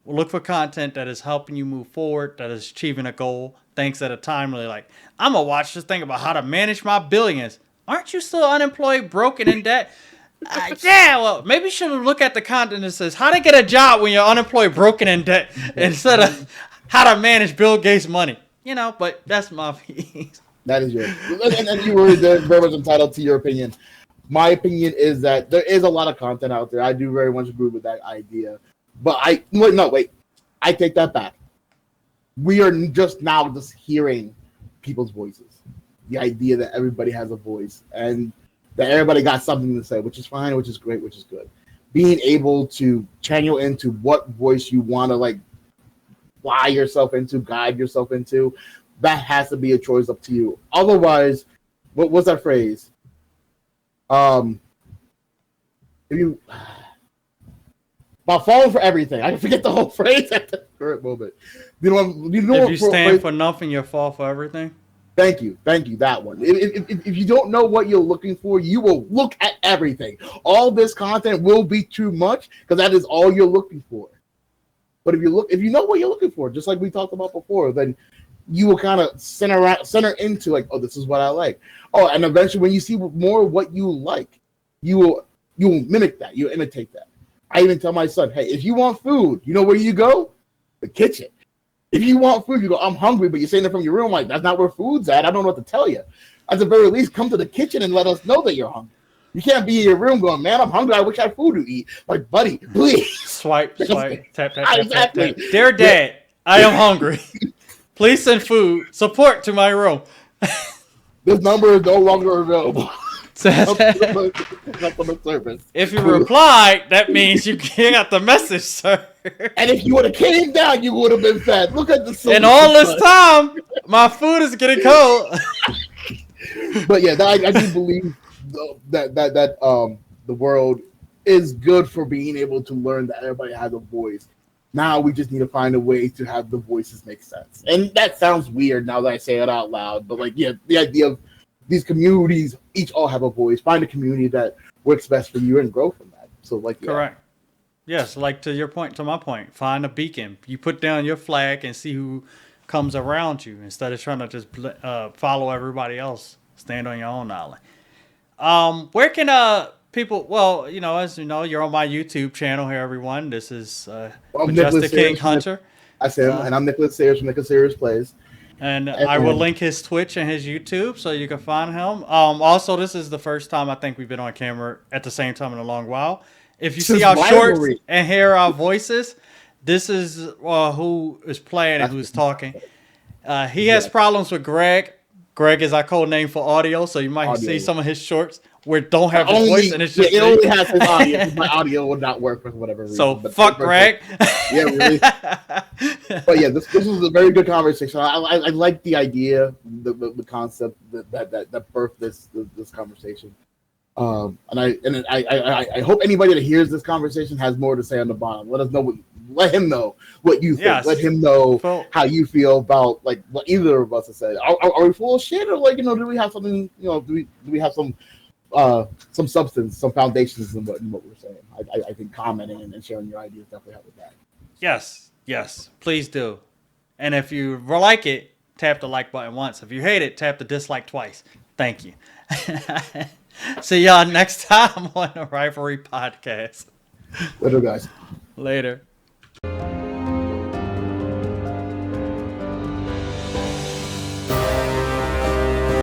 Look for content that is helping you move forward, that is achieving a goal. Thanks at a time where like, I'm going to watch this thing about how to manage my billions. Aren't you still unemployed, broken, in debt? Yeah, well, maybe you should look at the content that says how to get a job when you're unemployed, broken, in debt, instead of how to manage Bill Gates' money. You know, but that's my piece. That is yours. And you were very much entitled to your opinion. My opinion is that there is a lot of content out there. I do very much agree with that idea. But I take that back. We are just now just hearing people's voices. The idea that everybody has a voice and that everybody got something to say, which is fine, which is great, which is good. Being able to channel into what voice you want to like fly yourself into, guide yourself into, that has to be a choice up to you. Otherwise, what's that phrase? If you about falling for everything, I forget the whole phrase at the current moment. If you stand for nothing, you'll fall for everything. Thank you. That one. If you don't know what you're looking for, you will look at everything. All this content will be too much because that is all you're looking for. But if you know what you're looking for, just like we talked about before, then you will kind of center into like, oh, this is what I like. Oh, and eventually, when you see more what you like, you will mimic that. You imitate that. I even tell my son, hey, if you want food, you know where you go? The kitchen. If you want food, you go, I'm hungry, but you're saying it from your room like, that's not where food's at. I don't know what to tell you. At the very least, come to the kitchen and let us know that you're hungry. You can't be in your room going, man, I'm hungry. I wish I had food to eat. Like, buddy, please. Swipe, tap. Dear Dad, I am hungry. Please send food, support to my room. This number is no longer available. If you replied, that means you got the message, sir. And if you would have came down, you would have been fed. Look at the. And all this time, my food is getting cold. But yeah, I do believe that the world is good for being able to learn that everybody has a voice. Now we just need to find a way to have the voices make sense. And that sounds weird now that I say it out loud. But like, yeah, the idea of these communities each all have a voice. Find a community that works best for you and grow from that. So like, yeah. Correct. Yes, like to my point, find a beacon. You put down your flag and see who comes around you instead of trying to just follow everybody else. Stand on your own island. Where can people? Well, as you know, you're on my YouTube channel here, everyone. This is Majestic King Hunter. I said, and I'm Nicholas Sayers from Nicholas Sayers Plays. And I will link his Twitch and his YouTube so you can find him. Also, this is the first time I think we've been on camera at the same time in a long while. If you see our shorts and hear our voices, this is who is playing and who's talking. He has problems with Greg. Greg is our code name for audio, so you might see some of his shorts where don't have his voice, and it's just it only has his audio. My audio would not work for whatever reason. So fuck Greg. Yeah, really. But yeah, this was a very good conversation. I like the idea, the concept that birthed this conversation. And I hope anybody that hears this conversation has more to say on the bottom. Let him know what you think. Yes. Let him know how you feel about like what either of us has said. Are we full of shit, or like do we have something? Do we have some substance, some foundations in what we're saying? I think commenting and sharing your ideas definitely help with that. Yes, please do. And if you like it, tap the like button once. If you hate it, tap the dislike twice. Thank you. See y'all next time on the Rivalry Podcast. Later, guys. Later.